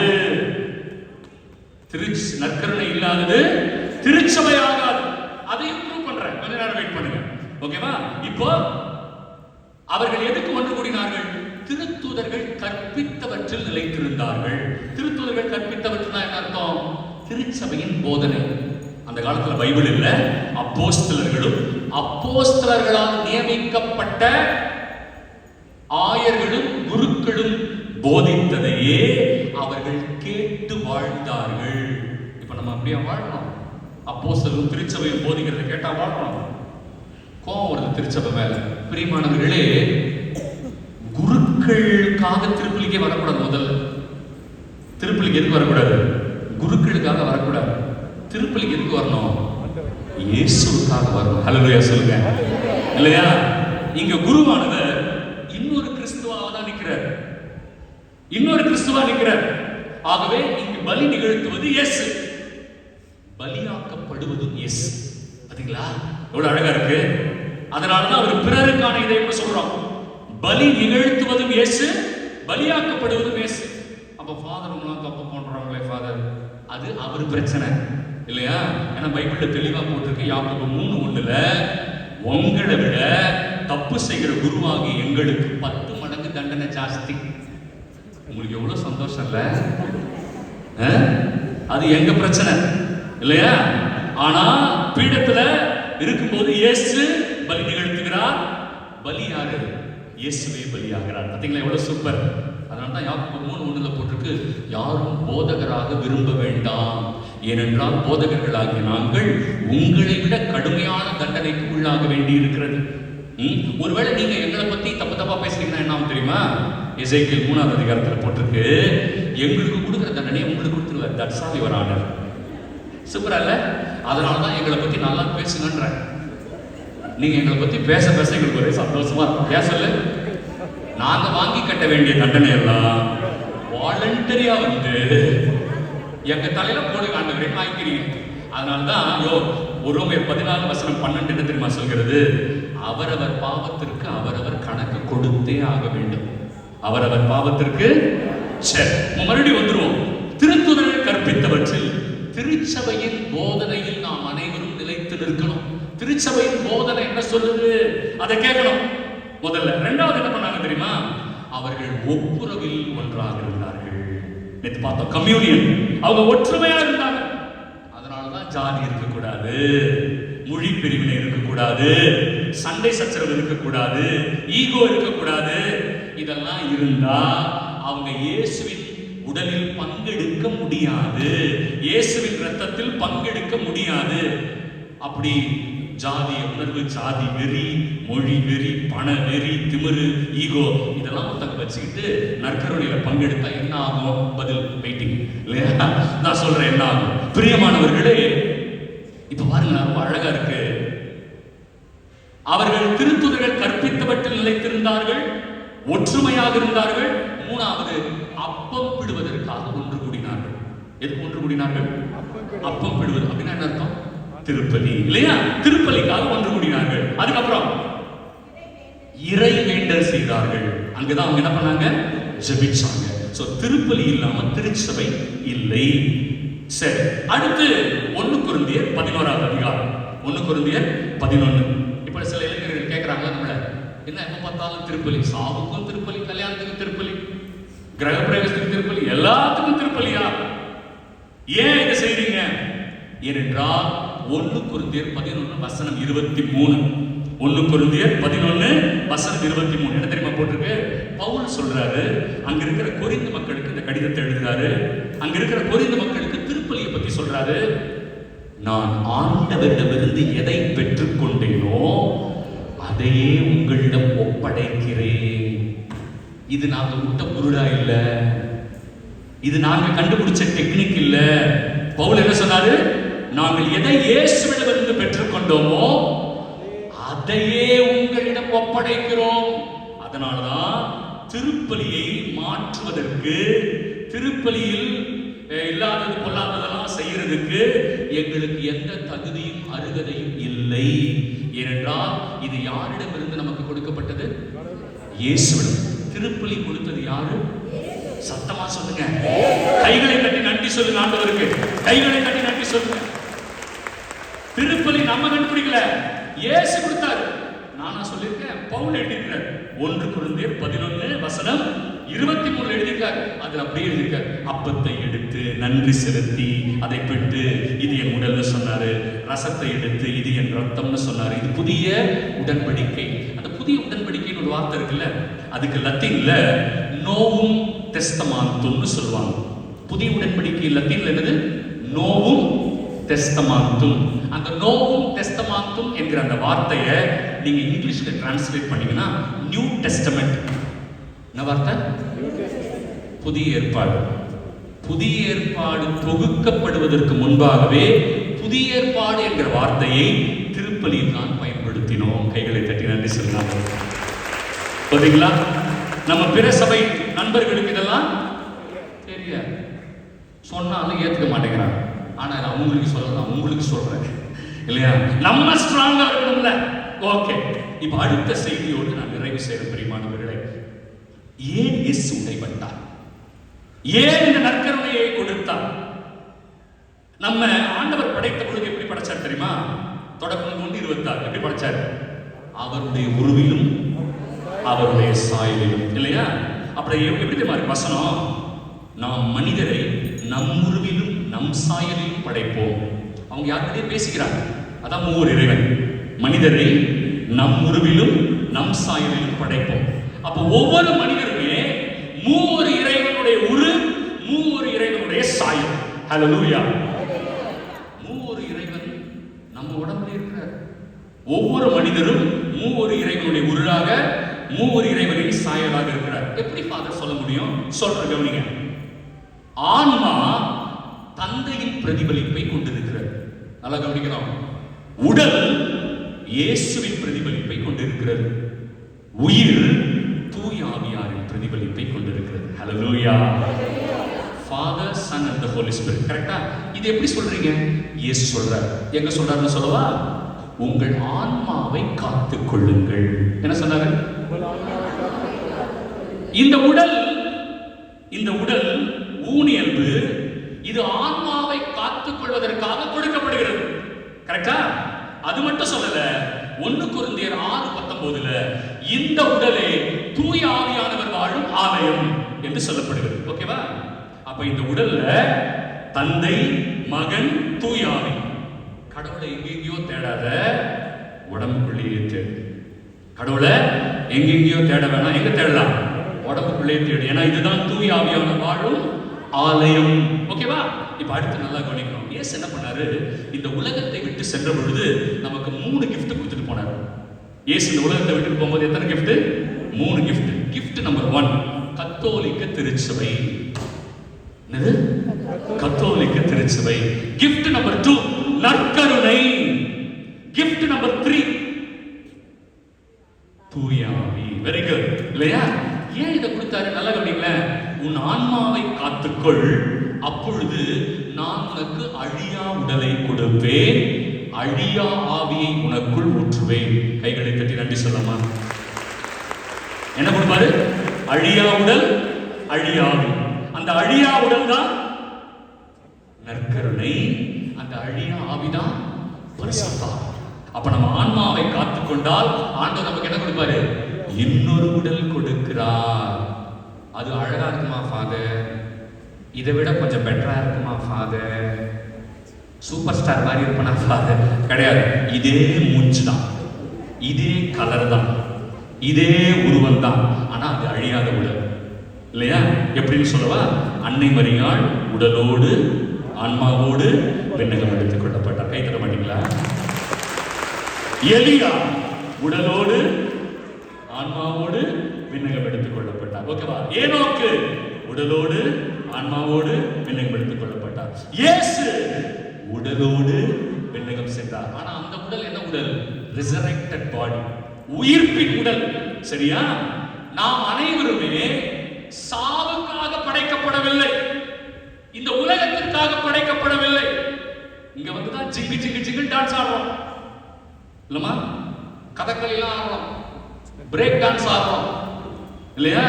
நற்கருணை இல்லாதது திருச்சபை ஆகாது. அதையும் ப்ரூவ் பண்றேன். கொஞ்ச நேரம் வெயிட் பண்ணுங்க. ஓகேவா? இப்போ அவர்கள் எதுக்கு ஒன்று கூடினார்கள்? திருத்தூதர்கள் கற்பித்தவற்றில் நிலைத்திருந்தார்கள். திருத்தூதர்கள் கற்பித்தவற்றில் என்ன அர்த்தம்? திருச்சபையின் போதனை. அந்த காலத்துல பைபிள் இல்ல. அப்போஸ்தலர்களும் அப்போஸ்தலர்களால் நியமிக்கப்பட்ட ஆயர்களும் குருக்களும் போதித்ததையே அவர்கள் கேட்டு வாழ்ந்தார்கள். இப்ப நம்ம அப்படியே வாழ்றோம்? அப்போஸ்தலரும் திருச்சபையும் போதிக்கிறத கேட்டா வாழ்றோம்? கோபம் வருது திருச்சபை மேல. பிரியமானவர்களே, குருக்களுக்காக திருப்பலிக்கே வரக்கூடாது. முதல்ல திருப்பலிக்கு எதுக்கு வரக்கூடாது? குருக்களுக்காக வரக்கூடாது. திருப்பலிக்கு எதுக்கு வரணும்? இயேசுவுக்காக வரணும். ஹல்லேலூயா சொல்லுங்க. இல்லையா? இங்க குருவானவர் இன்னொரு கிறிஸ்துவாக தான் நிற்கிறார். இன்னொரு கிறிஸ்துவா நிற்கிறார். ஆகவே இங்கு பலி நிகழ்த்துவது இயேசு, பலியாக்கப்படுவதும் இயேசு. பாத்தீங்களா எவ்வளவு அழகா இருக்கு? அதனாலதான் அவர் பிறருக்கான இதை சொல்றோம். பலி நிகழ்த்துவதும் இயேசு, பலியாக்கப்படுவதும் இயேசு. அப்ப ஃபாதர் தப்பு பண்றாங்களே ஃபாதர், அது அவர் பிரச்சனை இல்லையா? ஏன்னா பைபிள்ல தெளிவா போட்டிருக்கு. யாக்கோபு 3:1 உங்களை விட தப்பு செய்கிற குருவாகி எங்களுக்கு 10 மடங்கு தண்டனை ஜாஸ்தி. உங்களுக்கு எவ்வளவு சந்தோஷம் இல்ல? அது எங்க பிரச்சனை இல்லையா? ஆனா பீடத்துல இருக்கும்போது இயேசு பலி நிகழ்த்துகிறார். பலி யாரு? இயேசுவே பலியாகிறார். பாத்தீங்களா எவ்வளவு சூப்பர். அதனால்தான் யாக்கோபு 3:1 போட்டிருக்கு, யாரும் போதகராக விரும்ப வேண்டாம், ஏனென்றால் போதகர்களாகிய நாங்கள் உங்களை விட கடுமையான தண்டனைக்கு உள்ளாக வேண்டி இருக்கிறது. ஒருவேளை நீங்க எங்களை பத்தி தப்பு தப்பா பேசுறீங்கன்னா என்ன ஆகும் தெரியுமா? எசேக்கியேல் 3ஆம் அதிகாரத்தில் போட்டிருக்கு, எங்களுக்கு கொடுக்குற தண்டனையை உங்களுக்கு கொடுத்துருவார். That's all your honour. சூப்பரா இல்ல? அதனாலதான் எங்களை பத்தி நல்லா பேசுங்கன்ற. நீங்க எங்களை பத்தி பேச பேச எங்களுக்கு ஒரே சந்தோஷமா இருக்கும். பேசல, நாங்க வாங்கி கட்ட வேண்டிய தண்டனை எல்லாம் வாலண்டரியா வந்து எங்க தலையில போடு ஆண்டவரே வாங்கிக்கிறீங்க. அதனால்தான் ரோமர் 14:12 என்ன தெரியுமா சொல்கிறது? அவரவர் பாவத்திற்கு அவரவர் கணக்கு கொடுத்தே ஆக வேண்டும். அவரவர் பாவத்திற்கு. சரி, மறுபடியும் வந்துருவோம். திருத்துதர்கள் கற்பித்தவற்றில் திருச்சபையின் போதனையில் நாம் அனைவரும் நிலைத்து நிற்கணும். திருச்சபையின் போதனை என்ன சொல்லுது அதை கேட்கணும் முதல்ல. இரண்டாவது என்ன பண்ணாங்க தெரியுமா? அவர்கள் ஒப்புரவில் ஒன்றாக இருந்தார்கள். நேற்று பார்த்தோம் கம்யூனியன். அவங்க ஒற்றுமையா இருந்தாங்க. அதனாலதான் ஜாதி இருக்கக்கூடாது, மொழி பிரிவினை இருக்கக்கூடாது, சண்டை சச்சரவு இருக்கக்கூடாது, ஈகோ இருக்கக்கூடாது. இதெல்லாம் இருந்தா அவங்க இயேசுவின் உடலில் பங்கெடுக்க முடியாது, இயேசுவின் ரத்தத்தில் பங்கெடுக்க முடியாது. அப்படி ஜாதி உணர்வு, ஜாதி வெறி, மொழி வெறி, பண வெறி, திமிரு, ஈகோ இதெல்லாம் ஒருத்தங்க வச்சுக்கிட்டு நற்கருணையில பங்கெடுத்தா என்ன ஆகும்? பதில் வெயிட்டிங் இல்லையா? நான் சொல்றேன் என்ன ஆகும். பிரியமானவர்களே, இப்ப பாருங்க, ரொம்ப அழகா இருக்கு. அவர்கள் திருத்துதர்கள் கற்பித்தவற்றில் நிலைத்திருந்தார்கள், ஒற்றுமையாக இருந்தார்கள். மூணாவது, அப்பம் பிடுவதற்காக ஒன்று கூடினார்கள். எதுக்கு ஒன்று கூடினார்கள்? அப்பம் பிடுவது அப்படின்னா என்ன அர்த்தம்? திருப்பலி இல்லையா? திருப்பலிக்காக ஒன்று கூடினார்கள். அதுக்கப்புறம் இறை வேண்டல் செய்தார்கள். அங்கதான் அவங்க என்ன பண்ணாங்க? ஜெபிச்சாங்க. சோ திருப்பலி இல்லாம திருச்சபை இல்லை. சரி, அடுத்து 1 கொரிந்தியர் 11வது அதிகாரம். 1 கொரிந்தியர் 11. இப்ப சில இளைஞர்கள் கேட்கறாங்க, நம்மள என்ன எப்ப பார்த்தாலும் திருப்பலி, சாவுக்கும் திருப்பலி, கல்யாணத்துக்கும் திருப்பலி, கிரக பிரவேசத்துக்கு திருப்பலி, எல்லாத்துக்கும் திருப்பலியா? ஏன் இதை செய்றீங்க? ஏனென்றால் 1 கொரிந்தியர் 11 வசனம் 23. 1 கொரிந்தியர் 11 வசனம் 23 என்ன தெரியுமா போட்டிருக்கு? பவுல் சொல்றாரு, அங்க இருக்கிற கொரிந்து மக்களுக்கு இந்த கடிதத்தை எழுதுறாரு. அங்க இருக்கிற கொரிந்து மக்களுக்கு திருப்பலியை பத்தி சொல்றாரு. நான் ஆண்டவரிடமிருந்து எதை பெற்றுக் கொண்டேனோ அதையே உங்களிடம் ஒப்படைக்கிறேன். இது நாங்க விட்ட பொருளா இல்ல, இது நாங்க கண்டுபிடிச்ச டெக்னிக் இல்ல. பவுல் என்ன சொன்னாரு? நாங்கள் எதை இயேசுவிடமிருந்து பெற்றுக்கொண்டோமோ அதையே உங்களிடம் ஒப்படைக்கிறோம். அதனாலதான் திருப்பலியை மாற்றுவதற்கு, திருப்பலியில் இல்லாதது பொல்லாததெல்லாம் செய்யறதுக்கு எங்களுக்கு எந்த தகுதியும் அருகதையும் இல்லை. ஏனென்றால் இது யாரிடமிருந்து நமக்கு கொடுக்கப்பட்டது? இயேசுவிடம். திருப்பலி கொடுத்தது யாரு? சத்தமா சொல்லுங்க. கைகளை கட்டி நன்றி சொல்லுங்க ஆண்டவருக்கு. கைகளை கட்டி நன்றி சொல்லுங்க. திருப்பலி நம்ம கண்டுபிடிக்கல, இயேசு கொடுத்தாரு. நானா சொல்லியிருக்கேன், பவுல் எழுதியிருக்கிறார். 1 கொரிந்தியர் 11 வசனம் 23 எழுதியிருக்காரு. அதுல அப்படியே எழுதியிருக்காரு, அப்பத்தை எடுத்து நன்றி செலுத்தி அதை பெற்று இது என் உடல்னு சொன்னாரு, ரசத்தை எடுத்து இது என் ரத்தம்னு சொன்னாரு. இது புதிய உடன்படிக்கை. அந்த புதிய உடன்படிக்கைன்னு ஒரு வார்த்தை இருக்குல்ல, அதுக்கு லத்தீன்ல நோவும் டெஸ்டமாந்தும்னு சொல்லுவாங்க. புதிய உடன்படிக்கை லத்தீன்ல என்னது? நோவும் டெஸ்டமாந்தும். அந்த நோவும் டெஸ்டமாந்தும் என்கிற அந்த வார்த்தையை நீங்க இங்கிலீஷ்ல டிரான்ஸ்லேட் பண்ணீங்கன்னா நியூ டெஸ்டமெண்ட். என்ன வார்த்தை? புதிய ஏற்பாடு. புதிய ஏற்பாடு தொகுக்கப்படுவதற்கு முன்பாகவே புதிய ஏற்பாடு என்கிற வார்த்தையை திருப்பலியில் தான் பயன்படுத்தினோம். கைகளை தட்டி நன்றி சொன்னாங்க. புரியுங்களா? நம்ம பிற சபை நண்பர்களுக்கு இதெல்லாம் தெரியாது, சொன்னாலும் ஏத்துக்க மாட்டேங்கிறாங்க. ஆனா அவங்களுக்கு சொல்லலாம், உங்களுக்கு சொல்றேன் இல்லையா? நம்ம ஸ்ட்ராங்கா இருக்கணும்ல. ஓகே, இப்ப அடுத்த செய்தியோடு நான் நிறைவு செய்ய பிரியமானவர்களே, ஏன் இயேசு உடைபட்டார்? ஏன் இந்த நற்கருணையை கொடுத்தார்? நம்ம ஆண்டவர் படைத்த பொழுது எப்படி படைச்சார் தெரியுமா? தொடக்கம் 1:26 எப்படி படைச்சார்? அவருடைய உருவிலும் அவருடைய சாயலிலும் இல்லையா? அப்படி எப்படி தெரியுமா வசனம்? நாம் மனிதரை நம் உருவிலும் நம் சாயலிலும் படைப்போம். அவங்க யார்கிட்டயே பேசிக்கிறாங்க. அதான் மூவர் இறைவன். மனிதரை நம் உருவிலும் நம் சாயலிலும் படைப்போம். அப்ப ஒவ்வொரு மனிதருமே மூவர் இறைவனுடைய உரு, மூவர் இறைவனுடைய சாயல். ஹல்லேலூயா. மூவர் இறைவன் நம்ம உடம்புல இருக்கிறார். ஒவ்வொரு மனிதரும் மூவர் இறைவனுடைய உருளாக, மூவர் இறைவனின் சாயலாக இருக்கிறார். எப்படி ஃபாதர் சொல்ல முடியும்? சொல்ற கவனிங்க. ஆன்மா தந்தையின் பிரதிபலிப்பை கொண்டிருக்கிறது. நல்லா கவனிக்கணும். உடல் இயேசுவின் பிரதிபலிப்பை கொண்டிருக்கிறது. உயிர் தூய ஆவியாரின் பிரதிபலிப்பை கொண்டிருக்கிறது. ஹல்லேலூயா. Father, Son and the Holy Spirit. கரெக்ட்டா? இது எப்படி சொல்றீங்க? இயேசு சொல்றார். எங்க சொல்றாருன்னு சொல்லவா? உங்கள் ஆன்மாவை காத்துக் கொள்ளுங்கள். என்ன சொன்னாரு? இந்த உடல் ஊனியல்பு, இது ஆன்மாவை காத்துக் கொள்வதற்காக கொடுக்கப்படுகிறது. கரெக்டா? அது மட்டும் சொல்லல. 1 கொரிந்தியர் 6:19 இந்த உடலே தூய ஆவியானவர் வாழும் ஆலயம் என்று சொல்லப்படுகிறது. ஓகேவா? அப்ப இந்த உடல்ல தந்தை, மகன், தூய ஆவி. கடவுளை எங்கெங்கயோ தேடாத, உடம்புக்குள்ளேயே தேடு. கடவுளை எங்கெங்கயோ தேட வேணாம். எங்க தேடலாம்? உடம்புக்குள்ளே தேடு. ஏன்னா இதுதான் தூய ஆவியானவர் வாழும் ஆலயம். ஓகேவா? இப்ப அடுத்து நல்லா கவனிக்கணும். இயேசு என்ன பண்ணாரு, இந்த உலகத்தை விட்டு சென்ற பொழுது நமக்கு 3 gift கொடுத்துட்டு போனார். இயேசு இந்த உலகத்தை விட்டு போகும்போது எத்தனை gift? 3 gift. gift நம்பர் 1 கத்தோலிக்க திருச்சபை. என்னது? கத்தோலிக்க திருச்சபை. gift நம்பர் 2 நற்கருணை. gift நம்பர் 3 தூய ஆவி. வெரி குட் இல்லையா? ஏன் இதை கொடுத்தாரு? நல்லா கவனிங்களேன். உன் ஆன்மாவை காத்துக்கொள், அப்பொழுது நான் உனக்கு அழியா உடலை கொடுப்பேன், அழியா ஆவியை உனக்குள் ஊற்றுவேன். கைகளை தட்டி நன்றி சொல்லமா? என்ன கொடுப்பாரு? அழியா உடல், அழியா ஆவி. அந்த அழியா உடல் தான் நற்கருணை, அந்த அழியா ஆவிதான் பரிசுத்த ஆவி. அப்ப நம்ம ஆன்மாவை காத்துக்கொண்டால் ஆண்டவர் நமக்கு என்ன கொடுப்பாரு? இன்னொரு உடல் கொடுக்கிறார். அது அழகா இருக்குமா ஃபாதர்? இதை விட கொஞ்சம் பெட்டரா இருக்குமா ஃபாதர்? சூப்பர் ஸ்டார் மாதிரி இருப்பனா ஃபாதர்? கிடையாது. இதே மூச்சு தான், இதே கலர் தான், இதே உருவம் தான், ஆனா அது அழியாத உடல் இல்லையா? எப்படின்னு சொல்லவா? அன்னை மரியாள் உடலோடு ஆன்மாவோடு விண்ணகம் எடுத்துக் கொள்ளப்பட்டார். கை தர மாட்டீங்களா? எலியா உடலோடு ஆன்மாவோடு விண்ணகம் எடுத்துக் கொள்ளப்பட்டார். ஓகேவா? ஏனோக்கு உடலோடு ஆன்மாவோடு விண்ணகம் எடுத்துக் கொள்ளப்பட்டார். இயேசு உடலோடு விண்ணகம் சென்றார். ஆனா அந்த உடல் என்ன உடல்? ரிசரெக்டட் பாடி, உயிர்ப்பின் உடல். சரியா? நாம் அனைவருமே சாவுக்காக படைக்கப்படவில்லை, இந்த உலகத்திற்காக படைக்கப்படவில்லை. இங்க வந்துதான் ஜிங்கு ஜிங்கு ஜிங்கு டான்ஸ் ஆடுறோம் இல்லமா? கதகளி எல்லாம் ஆடுறோம், பிரேக் டான்ஸ் ஆடுறோம் இல்லையா?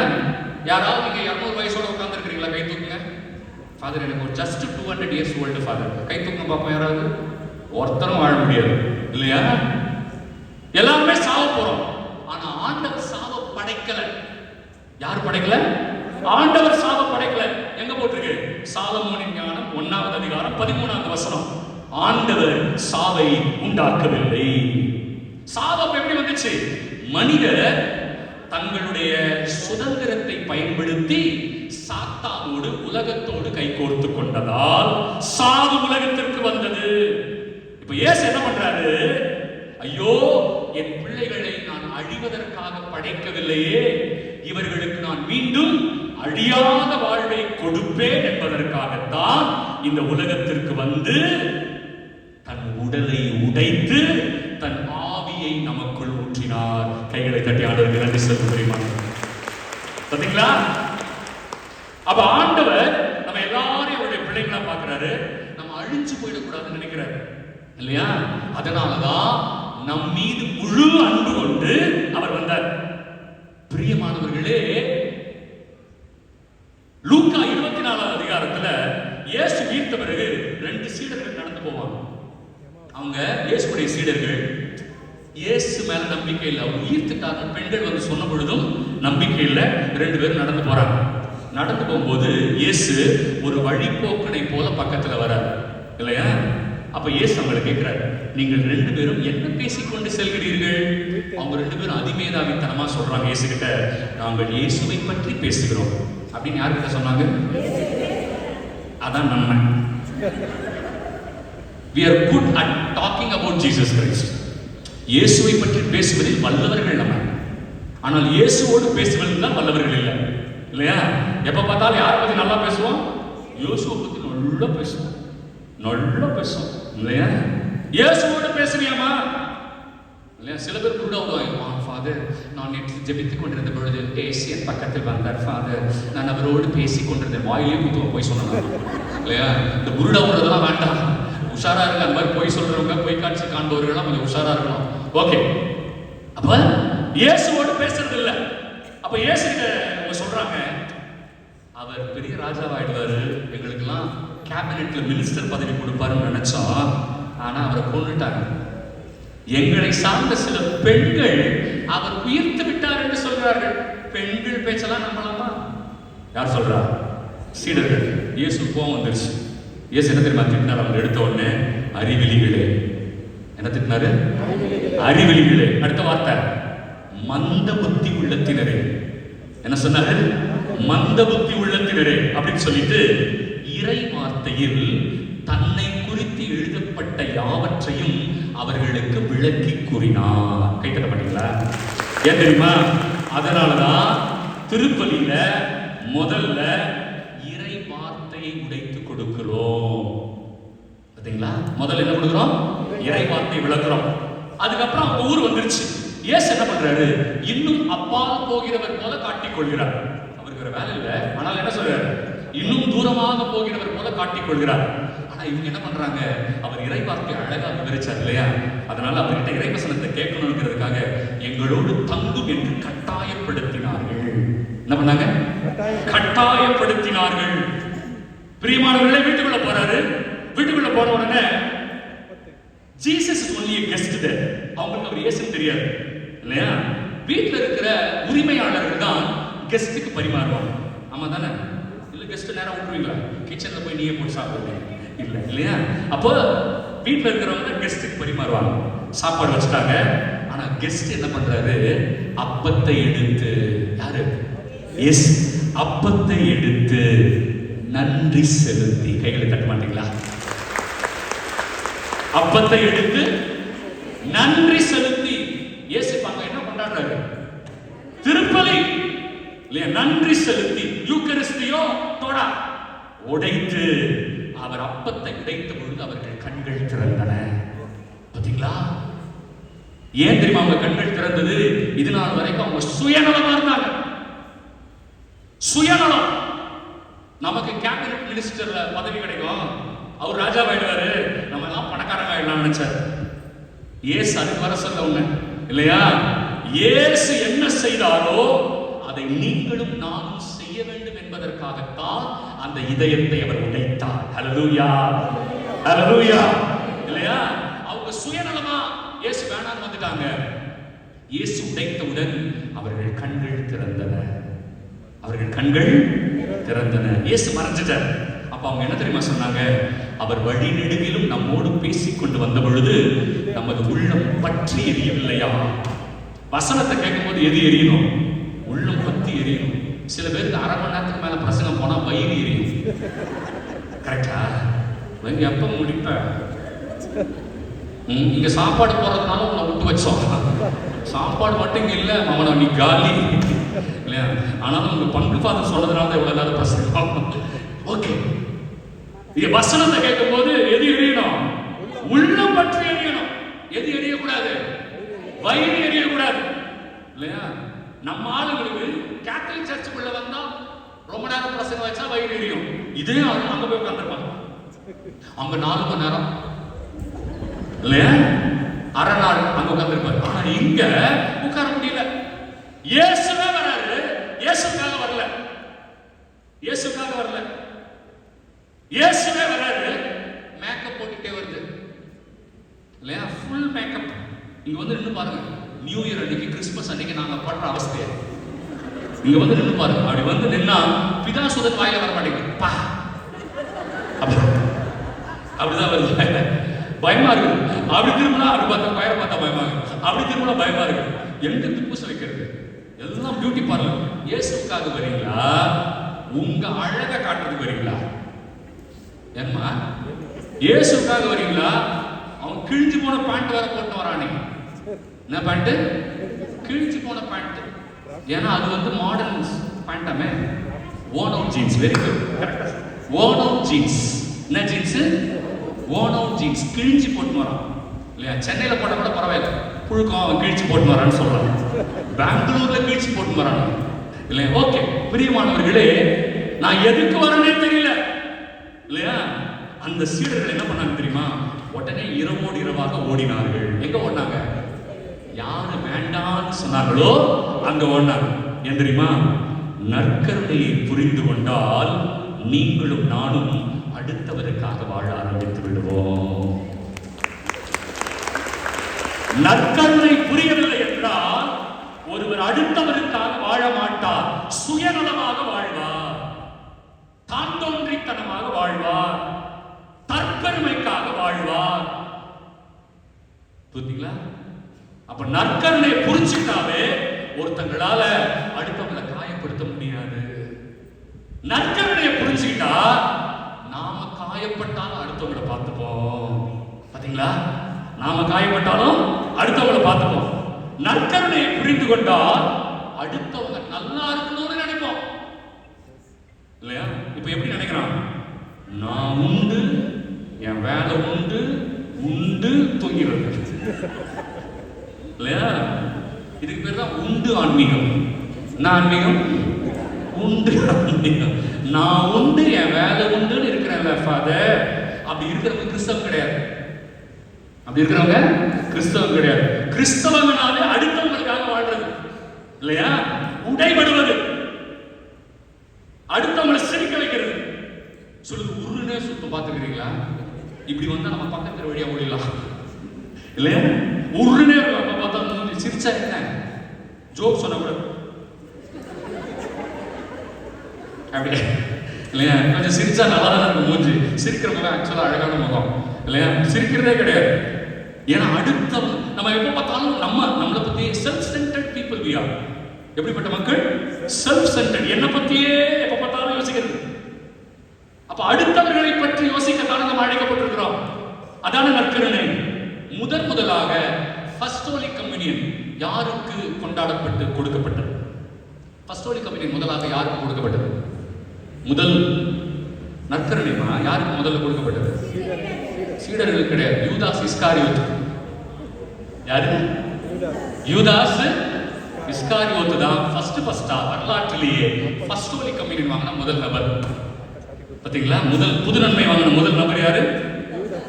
யாராவது நீங்க 200 வயசோட உட்கார்ந்து இருக்கிறீங்களா? கை தூக்குங்க. ஃபாதர் எனக்கு ஒரு ஜஸ்ட் 200 இயர்ஸ் ஓல்டு ஃபாதர். கை தூக்குங்க பாப்போம். யாராவது? ஒருத்தரும் வாழ முடியாது இல்லையா? எல்லாருமே சாவ போறோம். ஆனா ஆண்டவர் சாவ படைக்கல. யார் படைக்கல? ஆண்டவர் சாவ படைக்கல. எங்க போட்டிருக்கு? சாலமோனின் ஞானம் 1வது அதிகாரம் 13வது வசனம். ஆண்டவர் சாவை உண்டாக்கவில்லை. சாவம் எப்படி வந்துச்சு? மனிதர் தங்களுடைய சுதந்திரத்தை பயன்படுத்தி சாத்தானோடு உலகத்தோடு கைகோர்த்து கொண்டதால் சாவு உலகத்திற்கு வந்தது. இப்ப இயேசு என்ன பண்றாரு? ஐயோ, என் பிள்ளைகளை நான் அழிவதற்காக படைக்கவில்லையே, இவர்களுக்கு நான் மீண்டும் அழியாத வாழ்வை கொடுப்பேன் என்பதற்காகத்தான் இந்த உலகத்திற்கு வந்து தன் உடலை உடைத்து தன் ஆவியை நமக்குள் ஊற்றினார். கைகளை தட்டி ஆண்டவருக்கு நன்றி சொல்ல தெரியுமா? பாத்தீங்களா? அப்ப ஆண்டவர் நம்ம எல்லாரையும் அவருடைய பிள்ளைகளா பார்க்கிறாரு. நம்ம அழிஞ்சு போயிடக்கூடாதுன்னு நினைக்கிறாரு இல்லையா? அதனாலதான் நம் மீது முழு அன்பு கொண்டு அவர் வந்தார். பிரியமானவர்களே, லூக்கா 24வது அதிகாரத்துல இயேசு உயிர்த்த பிறகு 2 சீடர்கள் நடந்து போவாங்க. அவங்க இயேசுடைய சீடர்கள். இயேசு மேல நம்பிக்கை இல்லை, அவர் உயிர்த்துட்டாங்க. பெண்கள் வந்து சொன்ன பொழுதும் நம்பிக்கை இல்லை. 2 பேரும் நடந்து போறாங்க. நடந்து போகும்போது இயேசு ஒரு வழிபோக்கனை போல பக்கத்துல வரார் இல்லையா? அப்ப இயேசு அவங்களை கேட்கிறார், நீங்கள் 2 பேரும் என்ன பேசிக்கொண்டு செல்கிறீர்கள்? அவங்க 2 பேரும் அதிமேதாவித்தனமா சொல்றாங்க இயேசு கிட்ட, நாங்கள் இயேசுவை பற்றி பேசுகிறோம் அப்படின்னு. யார்கிட்ட சொன்னாங்க? அதான் நன்மை. We are good at talking about Jesus Christ. இயேசுவை பற்றி பேசுவதில் வல்லவர்கள் நம்ம. ஆனால் இயேசுவோடு பேசுவதில் தான் வல்லவர்கள் இல்லை இல்லையா? எப்ப பார்த்தாலும் யாரை பத்தி நல்லா பேசுவோம்? இயேசுவை பத்தி நல்லா பேசுவோம், நல்லா பேசுவோம் இல்லையா? இயேசுவோடு பேசுறியாமா இல்லையா? சில பேர் கூட வருவாங்க, ஃபாதர் நான் நேற்று ஜெபித்துக் கொண்டிருந்த பொழுது ஏசி என் பக்கத்தில் வந்தார் ஃபாதர், நான் அவரோடு பேசிக் கொண்டிருந்தேன். வாயிலே குத்துவ போய் சொல்லணும் இல்லையா? இந்த குருடா விடுறதெல்லாம் வேண்டாம், உஷாரா இருக்கு. அந்த மாதிரி பொய் சொல்றவங்க, பொய் காட்சி காண்பவர்கள்லாம் கொஞ்சம் உஷாரா இருக்கணும். ஓகே, அப்ப இயேசுவோடு பேசுறது இல்ல. அப்ப இயேசு கிட்ட சொல்றாங்க, அவர் பெரிய ராஜாவாயிடுவாரு, எங்களுக்கெல்லாம் கேபினெட்ல மினிஸ்டர் பதவி கொடுப்பாருன்னு நினைச்சோம், ஆனா அவரை கொன்னுட்டாங்க. எங்களை சார்ந்த சில பெண்கள் அவர் உயிர்த்து விட்டார் என்று சொல்றார்கள். பெண்கள் பேச்செல்லாம் நம்பலாமா? யார் சொல்றா? சீடர்கள். இயேசு கோவம் வந்துருச்சு. இயேசு என்ன தெரியுமா திட்டினார்? அவங்க எடுத்த உடனே, அறிவிலிகளே. என்ன திட்டினாரு? அறிவிலிகளே. அடுத்த வார்த்தை, மந்த புத்தி உள்ளத்தினரே. என்ன சொன்னாரு? மந்த புத்தி உள்ளத்தினரே அப்படின்னு சொல்லிட்டு, இறை வார்த்தையில் தன்னை குறித்து திருமுகத்தில் எழுதப்பட்ட யாவற்றையும் அவர்களுக்கு விளக்கி கூறினார். கைத்தட்ட மாட்டீங்களா? ஏன் தெரியுமா? அதனாலதான் திருப்பலியில முதல்ல இறை வார்த்தையை உடைத்து கொடுக்கிறோம். பாத்தீங்களா? முதல்ல என்ன கொடுக்கிறோம்? இறை வார்த்தை விளக்குறோம். அதுக்கப்புறம் அவங்க ஊர் வந்துருச்சு. இயேசு என்ன பண்றாரு? இன்னும் அப்பால் போகிறவர் போல காட்டிக் கொள்கிறார். அவருக்கு வேற வேலை இல்லை, ஆனால் என்ன சொல்றாரு? இன்னும் தூரமாக போகிறவர் போல காட்டிக் கொள்கிறார். ஆனா இவங்க என்ன பண்றாங்க? அவர் இறை வார்த்தை அழகா விவரிச்சார் இல்லையா? அதனால அவர்கிட்ட இறைவசனத்தை கேட்கணுங்கிறதுக்காக எங்களோடு தங்கும் என்று கட்டாயப்படுத்தினார்கள். என்ன பண்ணாங்க? கட்டாயப்படுத்தினார்கள். பிரியமானவர்களே, வீட்டுக்குள்ள போறாரு. வீட்டுக்குள்ள போன உடனே Jesus only a guest there. அவங்களுக்கு அவர் இயேசுன்னு தெரியாது இல்லையா? வீட்டில் இருக்கிற உரிமையாளர்கள் தான் கெஸ்ட்டுக்கு பரிமாறுவாங்க. ஆமா தானே? இல்ல கெஸ்ட் நேரம் விட்டுருவீங்களா? கிச்சன்ல போய் நீயே போட்டு சாப்பிடுவீங்க இல்ல இல்லையா? அப்போ வீட்டில் இருக்கிறவங்க கெஸ்ட்டுக்கு பரிமாறுவாங்க. சாப்பாடு வச்சுட்டாங்க. ஆனா கெஸ்ட் என்ன பண்றாரு? அப்பத்தை எடுத்து, யாரு? எஸ், அப்பத்தை எடுத்து நன்றி செலுத்தி, கைகளை தட்ட மாட்டீங்களா? அப்பத்தை எடுத்து நன்றி செலுத்தி, இயேசு அங்க என்ன கொண்டாடுறாரு? திருப்பலி இல்லையா? நன்றி செலுத்தி யூகரிஸ்தியோ தோடா உடைத்து, அவர் அப்பத்தை உடைத்த பொழுது அவர்கள் கண்கள் திறந்தன. பாத்தீங்களா? ஏன் தெரியுமா அவங்க கண்கள் திறந்தது? இது நாள் வரைக்கும் அவங்க சுயநலமா இருந்தாங்க. சுயநலம். நமக்கு கேபினட் மினிஸ்டர்ல பதவி கிடைக்கும், அவர் ராஜாவாயிடுவாரு, நம்ம எல்லாம் பணக்காரங்க ஆயிடலாம் நினைச்சாரு. இயேசு அதுக்கு வர சொல்லவங்க இல்லையா? இயேசு என்ன செய்தாரோ அதை நீங்களும் நானும் செய்ய வேண்டும் என்பதற்காகத்தான் அந்த இதயத்தை அவர் உடைத்தார். ஹல்லேலூயா, ஹல்லேலூயா இல்லையா? அவங்க சுயநலமா இயேசு வேணான்னு வந்துட்டாங்க. இயேசு உடைத்தவுடன் அவர்கள் கண்கள் திறந்தன. அவர்கள் கண்கள் திறந்தன. இயேசு மறைஞ்சிட்டார். அப்ப அவங்க என்ன தெரியுமா சொன்னாங்க? அவர் வழி நெடுகிலும் நம்மோடு பேசிக் கொண்டு வந்த பொழுது நமது உள்ளம் பற்றி எரியவில்லையா? வசனத்தை கேட்கும் போது எது எரியணும்? உள்ளம் பத்தி எரியணும். சில பேருக்கு அரை மணி நேரத்துக்கு மேல பிரசங்கம் போனா வயிறு எரியும். கரெக்டா? எப்ப முடிப்ப? இங்க சாப்பாடு போறதுனால உன்னை விட்டு வச்சோம். சாப்பாடு மட்டும் இங்க இல்ல, அவனை நீ காலி இல்லையா? ஆனாலும் உங்க பங்கு ஃபாதர் சொல்றதுனால தான் இவ்வளவு நேரம் பிரசங்கம். ஓகே, இங்க வசனத்தை கேட்கும் போது எது எரியணும்? உள்ளம் பற்றி எரியணும். எது எரியக்கூடாது? வயிறு எரியக்கூடாது இல்லையா? நம்ம ஆளுங்களுக்கு கேத்தலிக் சர்ச்சுக்குள்ள வந்தா ரொம்ப நேரம் பிரசங்கம் வச்சா வயிறு எரியும். இதே அங்க போய் உட்கார்ந்துருப்பாங்க. அங்க 4 மணி நேரம் இல்லையா? அரை நாள் அங்க உட்கார்ந்துருப்பாரு. ஆனா இங்க உட்கார முடியல. இயேசுவே வராரு. இயேசுக்காக வரல. இயேசுக்காக வரல. இயேசுவே வராரு. மேக்கப் போட்டுட்டே வருது இல்லையா? Full makeup. இங்க வந்து நின்று பாருங்க. நியூ இயர் அன்னைக்கு, கிறிஸ்துமஸ் அன்னைக்கு நாங்க படுற அவஸ்தையை இங்க வந்து நின்று பாருங்க. அப்படி வந்து நின்னா பிதாசுதன் வாயில வர மாட்டேங்குது. அப்படிதான் வருது. பயமா இருக்கு. அப்படி திரும்பினா அப்படி பார்த்தா பயிரை பார்த்தா பயமா இருக்கு. அப்படி திரும்பினா பயமா இருக்கு. எங்க திப்புச வைக்கிறது? எல்லாம் பியூட்டி பார்லர். இயேசுக்காக வரீங்களா? உங்க அழகை காட்டுறதுக்கு வரீங்களா? ஏமா இயேசுக்காக வரீங்களா? அவன் கிழிஞ்சு போன பேண்ட் வேற போட்டு வரானே. என்ன பேண்ட்? கிழிஞ்சு போன பேண்ட். ஏன்னா அது வந்து மாடர்ன் பேண்டாமே. Worn out jeans. Very good, கரெக்டா? Worn out jeans. என்ன ஜீன்ஸ்? Worn out jeans. கிழிஞ்சு போட்டு வரான் இல்லையா? சென்னையில போட்ட கூட பரவாயில்ல, புழுக்கம் அவன் கிழிச்சு போட்டு வரான்னு சொல்றான். பெங்களூர்ல கிழிச்சு போட்டு வரான் இல்லையா? ஓகே, பிரியமானவர்களே, நான் எதுக்கு வரேனே தெரியல இல்லையா? அந்த சீடர்கள் என்ன பண்ணாங்க தெரியுமா? உடனே இரவோடு இரவாக ஓடினார்கள். எங்க ஓடினாங்க? யாரு வேண்டான்னு சொன்னார்களோ அங்க ஓடினாங்க. ஏன் தெரியுமா? நற்கருணையை புரிந்து கொண்டால் நீங்களும் நானும் அடுத்தவருக்காக வாழ ஆரம்பித்து விடுவோம். நற்கருணை புரியவில்லை என்றால் ஒருவர் அடுத்தவருக்காக வாழ மாட்டார். சுயநலமாக வாழ்வார், தான் தோன்றித்தனமாக வாழ்வார், தற்பெருமைக்காக வாழ்வார். புரியுதுங்களா? அப்ப நற்கருணை புரிஞ்சுட்டாவே ஒருத்தங்களால அடுத்தவங்களை காயப்படுத்த முடியாது. நற்கருணையை புரிஞ்சுக்கிட்டா நாம காயப்பட்டாலும் அடுத்தவங்களை பார்த்துப்போம். பாத்தீங்களா? நாம காயப்பட்டாலும் அடுத்தவங்களை பார்த்துப்போம். நற்கருணையை புரிந்து கொண்டால் அடுத்தவங்க நல்லா இருக்கணும்னு நினைப்போம் இல்லையா? இப்ப எப்படி நினைக்கிறான்? நான் உண்டு, என் வேலை உண்டு, உண்டு தூங்கிறது இல்லையா? இதுக்கு பேர் தான் உண்டு ஆன்மீகம். என்ன ஆன்மீகம்? உண்டு ஆன்மீகம். நான் உண்டு, என் வேலை உண்டுன்னு இருக்கிறேன்ல ஃபாதர். அப்படி இருக்கிறவங்க கிறிஸ்தவம் கிடையாது. அப்படி இருக்கிறவங்க கிறிஸ்தவம் கிடையாது. கிறிஸ்தவங்கனாலே அடுத்தவங்களுக்காக வாழ்றது இல்லையா? உடைபடுவது, அடுத்தவங்களை சிரிக்க வைக்கிறது. சொல்லுது உருன்னே சுத்தம். பார்த்துக்கிறீங்களா? இப்படி வந்தா நம்ம பக்கத்துல வழியா ஓடிடலாம் இல்லையா? உருன்னே பார்த்தா சிரிச்சா என்ன ஜோக் சொன்ன கூட அப்படியே இல்லையா? கொஞ்சம் சிரிச்சா நல்லா தான் இருக்கும் மூஞ்சி. சிரிக்கிற முகம் ஆக்சுவலா அழகான முகம் இல்லையா? சிரிக்கிறதே கிடையாது. ஏன்னா அடுத்தவங்க நம்ம எப்ப பார்த்தாலும் நம்மளை பத்தி self centred people we are. எப்படிப்பட்ட மக்கள்? Self centred. என்ன பத்தியே எப்ப பார்த்தாலும் யோசிக்கிறது. அப்ப அடுத்தவர்களை பற்றி யோசிக்கத்தான நம்ம அழைக்கப்பட்டிருக்கிறோம். அதான நற்கருணை. முதலாக ஃபர்ஸ்ட் ஹோலி கம்யூனியன் யாருக்கு கொண்டாடப்பட்டு கொடுக்கப்பட்டது? ஃபர்ஸ்ட் ஹோலி கம்யூனியன் முதலாக யாருக்கு கொடுக்கப்பட்டது? முதல் நற்கருணைமா யாருக்கு முதல்ல கொடுக்கப்பட்டது? சீடர்களுக்கு கிடையாது. யூதாஸ் இஸ்காரியோத். யாரு? யூதாஸ் இஸ்காரியோத் தான் ஃபர்ஸ்டா வரலாற்றிலேயே ஃபர்ஸ்ட் ஹோலி கம்யூனியன் வாங்கின முதல் நபர். பாத்தீங்களா? முதல் புது நன்மை வாங்கின முதல் நபர் யாரு?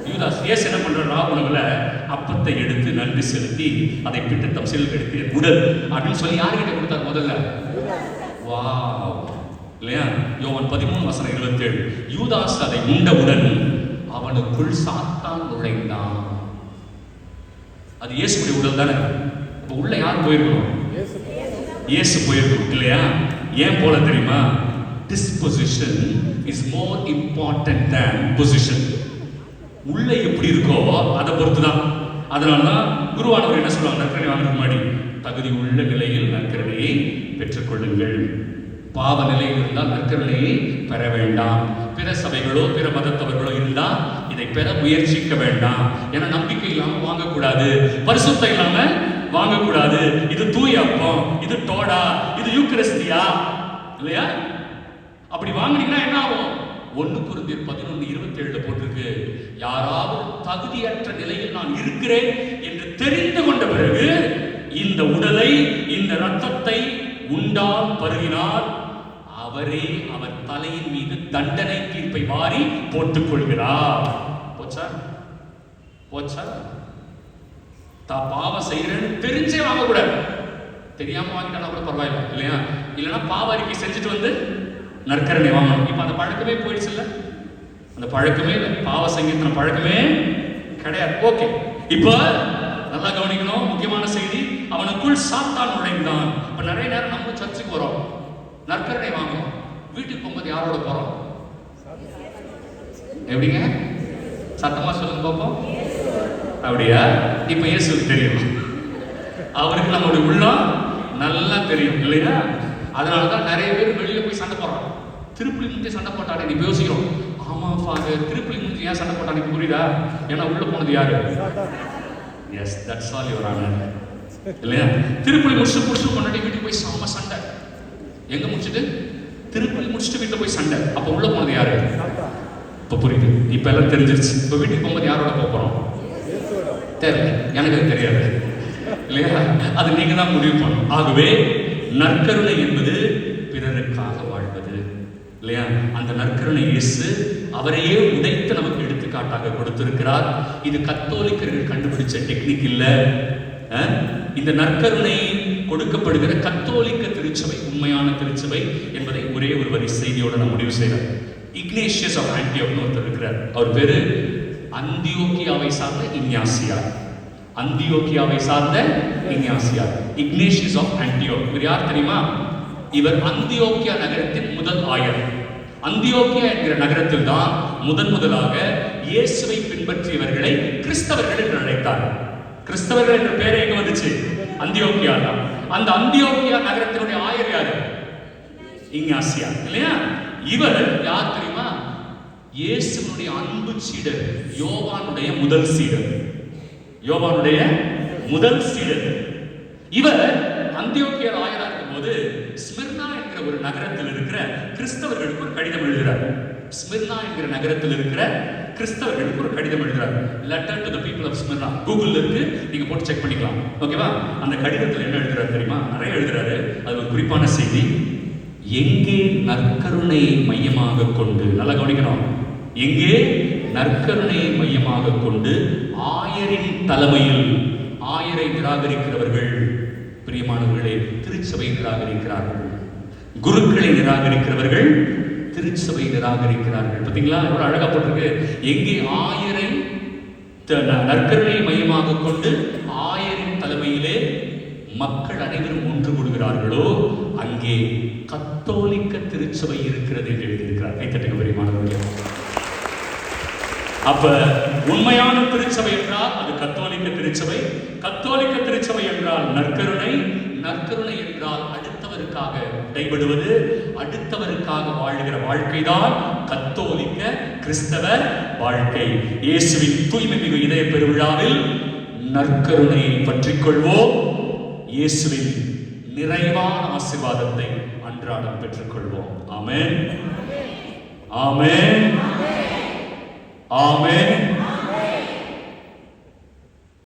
யூதாஸ். இயேசு என்ன பண்றாரு? ராவுணவுல அப்பத்தை எடுத்து நன்றி செலுத்தி அதை பிட்டு தம் செல்லுக்கு எடுத்து உடல் அப்படின்னு சொல்லி யாருக்கிட்ட கொடுத்தார் முதல்ல? வாவ் இல்லையா? யோவான் 13:27. யூதாஸ் அதை உண்டவுடன் அவனுக்குள் சாத்தான் நுழைந்தான். அது இயேசுடைய உடல் தானே. அப்ப உள்ள யார் போயிருக்கணும்? இயேசு போயிருக்கணும் இல்லையா? ஏன் போல தெரியுமா? Disposition is more important than position. உள்ள எப்படி இருக்கோ அதை பொறுத்து தான். அதனாலதான் குருவானவர் என்ன சொல்லுவாங்க? நற்கருணை வாங்குறதுக்கு முன்னாடி தகுதி உள்ள நிலையில் நற்கருணையை பெற்றுக்கொள்ளுங்கள். பாவ நிலையில் இருந்தால் நற்கருணையை பெற வேண்டாம். பிற சபைகளோ பிற மதத்தவர்களோ இருந்தால் இதை பெற முயற்சிக்க வேண்டாம். ஏன்னா நம்பிக்கை இல்லாம வாங்கக்கூடாது, பரிசுத்தம் இல்லாம வாங்கக்கூடாது. இது தூய அப்பம், இது டோடா, இது யூக்கரிஸ்தியா இல்லையா? அப்படி வாங்கினீங்கன்னா என்ன ஆகும்? 1 கொரிந்தியர் 11:27 போட்டிருக்கு, யாராவது தகுதியற்ற நிலையில் நான் இருக்கிறேன் என்று தெரிந்து கொண்ட பிறகு இந்த உடலை இந்த இரத்தத்தை உண்டால் பருகினால் அவரே அவர் தலையின் மீது தண்டனை தீர்ப்பை வாரி போட்டுக் கொள்கிறார். போச்சா? போச்சா? பாவம் செய்யறேன்னு தெரிஞ்சே வாங்கக்கூடாது. தெரியாம வாங்கிட்டா கூட பரவாயில்லை இல்லையா? இல்லைன்னா பாவ அறிக்கை செஞ்சுட்டு வந்து நற்கருணை வாங்கணும். இப்ப அந்த பழக்கமே போயிடுச்சு இல்ல? அந்த பழக்கமே இல்லை. பாவ சங்கீதன பழக்கமே கிடையாது. ஓகே, இப்ப நல்லா கவனிக்கணும். முக்கியமான செய்தி, அவனுக்குள் சாத்தான் நுழைந்தான். இப்ப நிறைய நேரம் நம்ம சர்ச்சுக்கு வரோம், நற்கருணை வாங்குவோம், வீட்டுக்கு போகும்போது யாரோட போறோம்? எப்படிங்க? சத்தமா சொல்லுங்க பாப்போம். அப்படியா? இப்ப இயேசுக்கு தெரியும், அவருக்கு நம்மளுடைய உள்ளம் நல்லா தெரியும் இல்லையா? அதனாலதான் நிறைய பேர் வெளியில போய் சண்டை போடுறான். திருப்பலி முந்தைய சண்டை போட்டானே நீ யோசிக்கிறோம். ஆமா ஃபாதர், திருப்பலி முந்தைய ஏன் சண்டை போட்டானே புரியுதா? ஏன்னா உள்ள போனது யாரு? Yes, that's all your honour இல்லையா? திருப்பலி முடிச்சு கொண்டாடி வீட்டுக்கு போய் செம்ம சண்டை. எங்க முடிச்சுட்டு? திருப்பலி முடிச்சுட்டு வீட்டுல போய் சண்டை. அப்ப உள்ள போனது யாரு? இப்ப புரியுது, இப்ப எல்லாம் தெரிஞ்சிருச்சு. இப்ப வீட்டுக்கு போகும்போது யாரோட போறோம்? தெரியல, எனக்கு அது தெரியாது இல்லையா? அது நீங்க தான் முடிவு பண்ணணும். ஆகவே நற்கருணை என்பது பிறருக்காக வாழ்வது இல்லையா? அந்த நற்கருணை இயேசு அவரையே உடைத்து நமக்கு எடுத்துக்காட்டாக கொடுத்திருக்கிறார். இது கத்தோலிக்கர்கள் கண்டுபிடிச்ச டெக்னிக் இல்ல. இந்த நற்கருணை கொடுக்கப்படுகிற கத்தோலிக்க திருச்சபை உண்மையான திருச்சபை என்பதை ஒரே ஒரு வரி செய்தியோட நான் முடிவு செய்கிறேன். இக்னேஷியஸ் ஆஃப் ஆன்டியோக்னு ஒருத்தர் இருக்கிறார். அவர் பேரு அந்தியோக்கியாவை சார்ந்த இக்னாசியார். அந்தியோக்கியாவை சார்ந்த இக்னாசியார், இக்னேஷியஸ் ஆஃப் ஆன்டியோக். இவர் யார் தெரியுமா? இவர் அந்தியோக்கியா நகரத்தின் முதல் ஆயர். அந்தியோக்கியா என்கிற நகரத்தில் தான் முதலாக இயேசுவை பின்பற்றியவர்களை கிறிஸ்தவர்கள் என்று அழைத்தார். கிறிஸ்தவர்கள் என்ற பெயரே எங்க வந்துச்சு? அந்தியோக்கியா தான். அந்த அந்தியோக்கியா நகரத்தினுடைய ஆயர் யாரு? இக்னாசியார் இல்லையா? இவர் யார் தெரியுமா? இயேசுனுடைய அன்பு சீடர், யோவானுடைய முதல் சீடர். யோவானுடைய முதல் சீடர் இவர். அந்தியோக்கியாவில் ஆயரா இருக்கும்போது ஸ்மிர்னா என்கிற ஒரு நகரத்தில் இருக்கிற கிறிஸ்தவர்களுக்கு ஒரு கடிதம் எழுதுகிறார். ஸ்மிர்னா என்கிற நகரத்தில் இருக்கிற கிறிஸ்தவர்களுக்கு ஒரு கடிதம் எழுதுறார். Letter to the people of Smyrna. கூகுள்ல இருக்கு, நீங்க போட்டு செக் பண்ணிக்கலாம். ஓகேவா? அந்த கடிதத்தில் என்ன எழுதுறாரு தெரியுமா? நிறைய எழுதுறாரு. அது ஒரு குறிப்பான செய்தி. எங்கே நற்கருணையை மையமாக கொண்டு, நல்லா கவனிக்கணும், எங்கே நற்கருணையை மையமாக கொண்டு ஆயரின் தலைமையில், ஆயரை நிராகரிக்கிறவர்கள், பிரியமானவர்களே, திருச்சபை நிராகரிக்கிறார்கள். குருக்களை நிராகரிக்கிறவர்கள் திருச்சபை நிராகரிக்கிறார்கள். பார்த்தீங்களா? எவ்வளவு அழகா போட்டிருக்கு. எங்கே ஆயரை நற்கருணையை மையமாக கொண்டு ஆயரின் தலைமையிலே மக்கள் அனைவரும் ஒன்று கூடுகிறார்களோ அங்கே கத்தோலிக்க திருச்சபை இருக்கிறது என்று எழுதியிருக்கிறார். கைத்தட்டுங்க பிரியமானவர்களே. அப்ப உண்மையான திருச்சபை என்றால் அது கத்தோலிக்க திருச்சபை. கத்தோலிக்க திருச்சபை என்றால் நற்கருணை. நற்கருணை என்றால் அடுத்தவருக்காக டைபடுவது, அடுத்தவருக்காக வாழ்கிற வாழ்க்கைதான் கத்தோலிக்க கிறிஸ்தவ வாழ்க்கை. இயேசுவின் தூய்மை மிகு இதய பெருவிழாவில் நற்கருணையை பற்றிக் கொள்வோம். இயேசுவின் நிறைவான ஆசீர்வாதத்தை அன்றாடம் பெற்றுக்கொள்வோம். ஆமென், ஆமென், ஆமென்.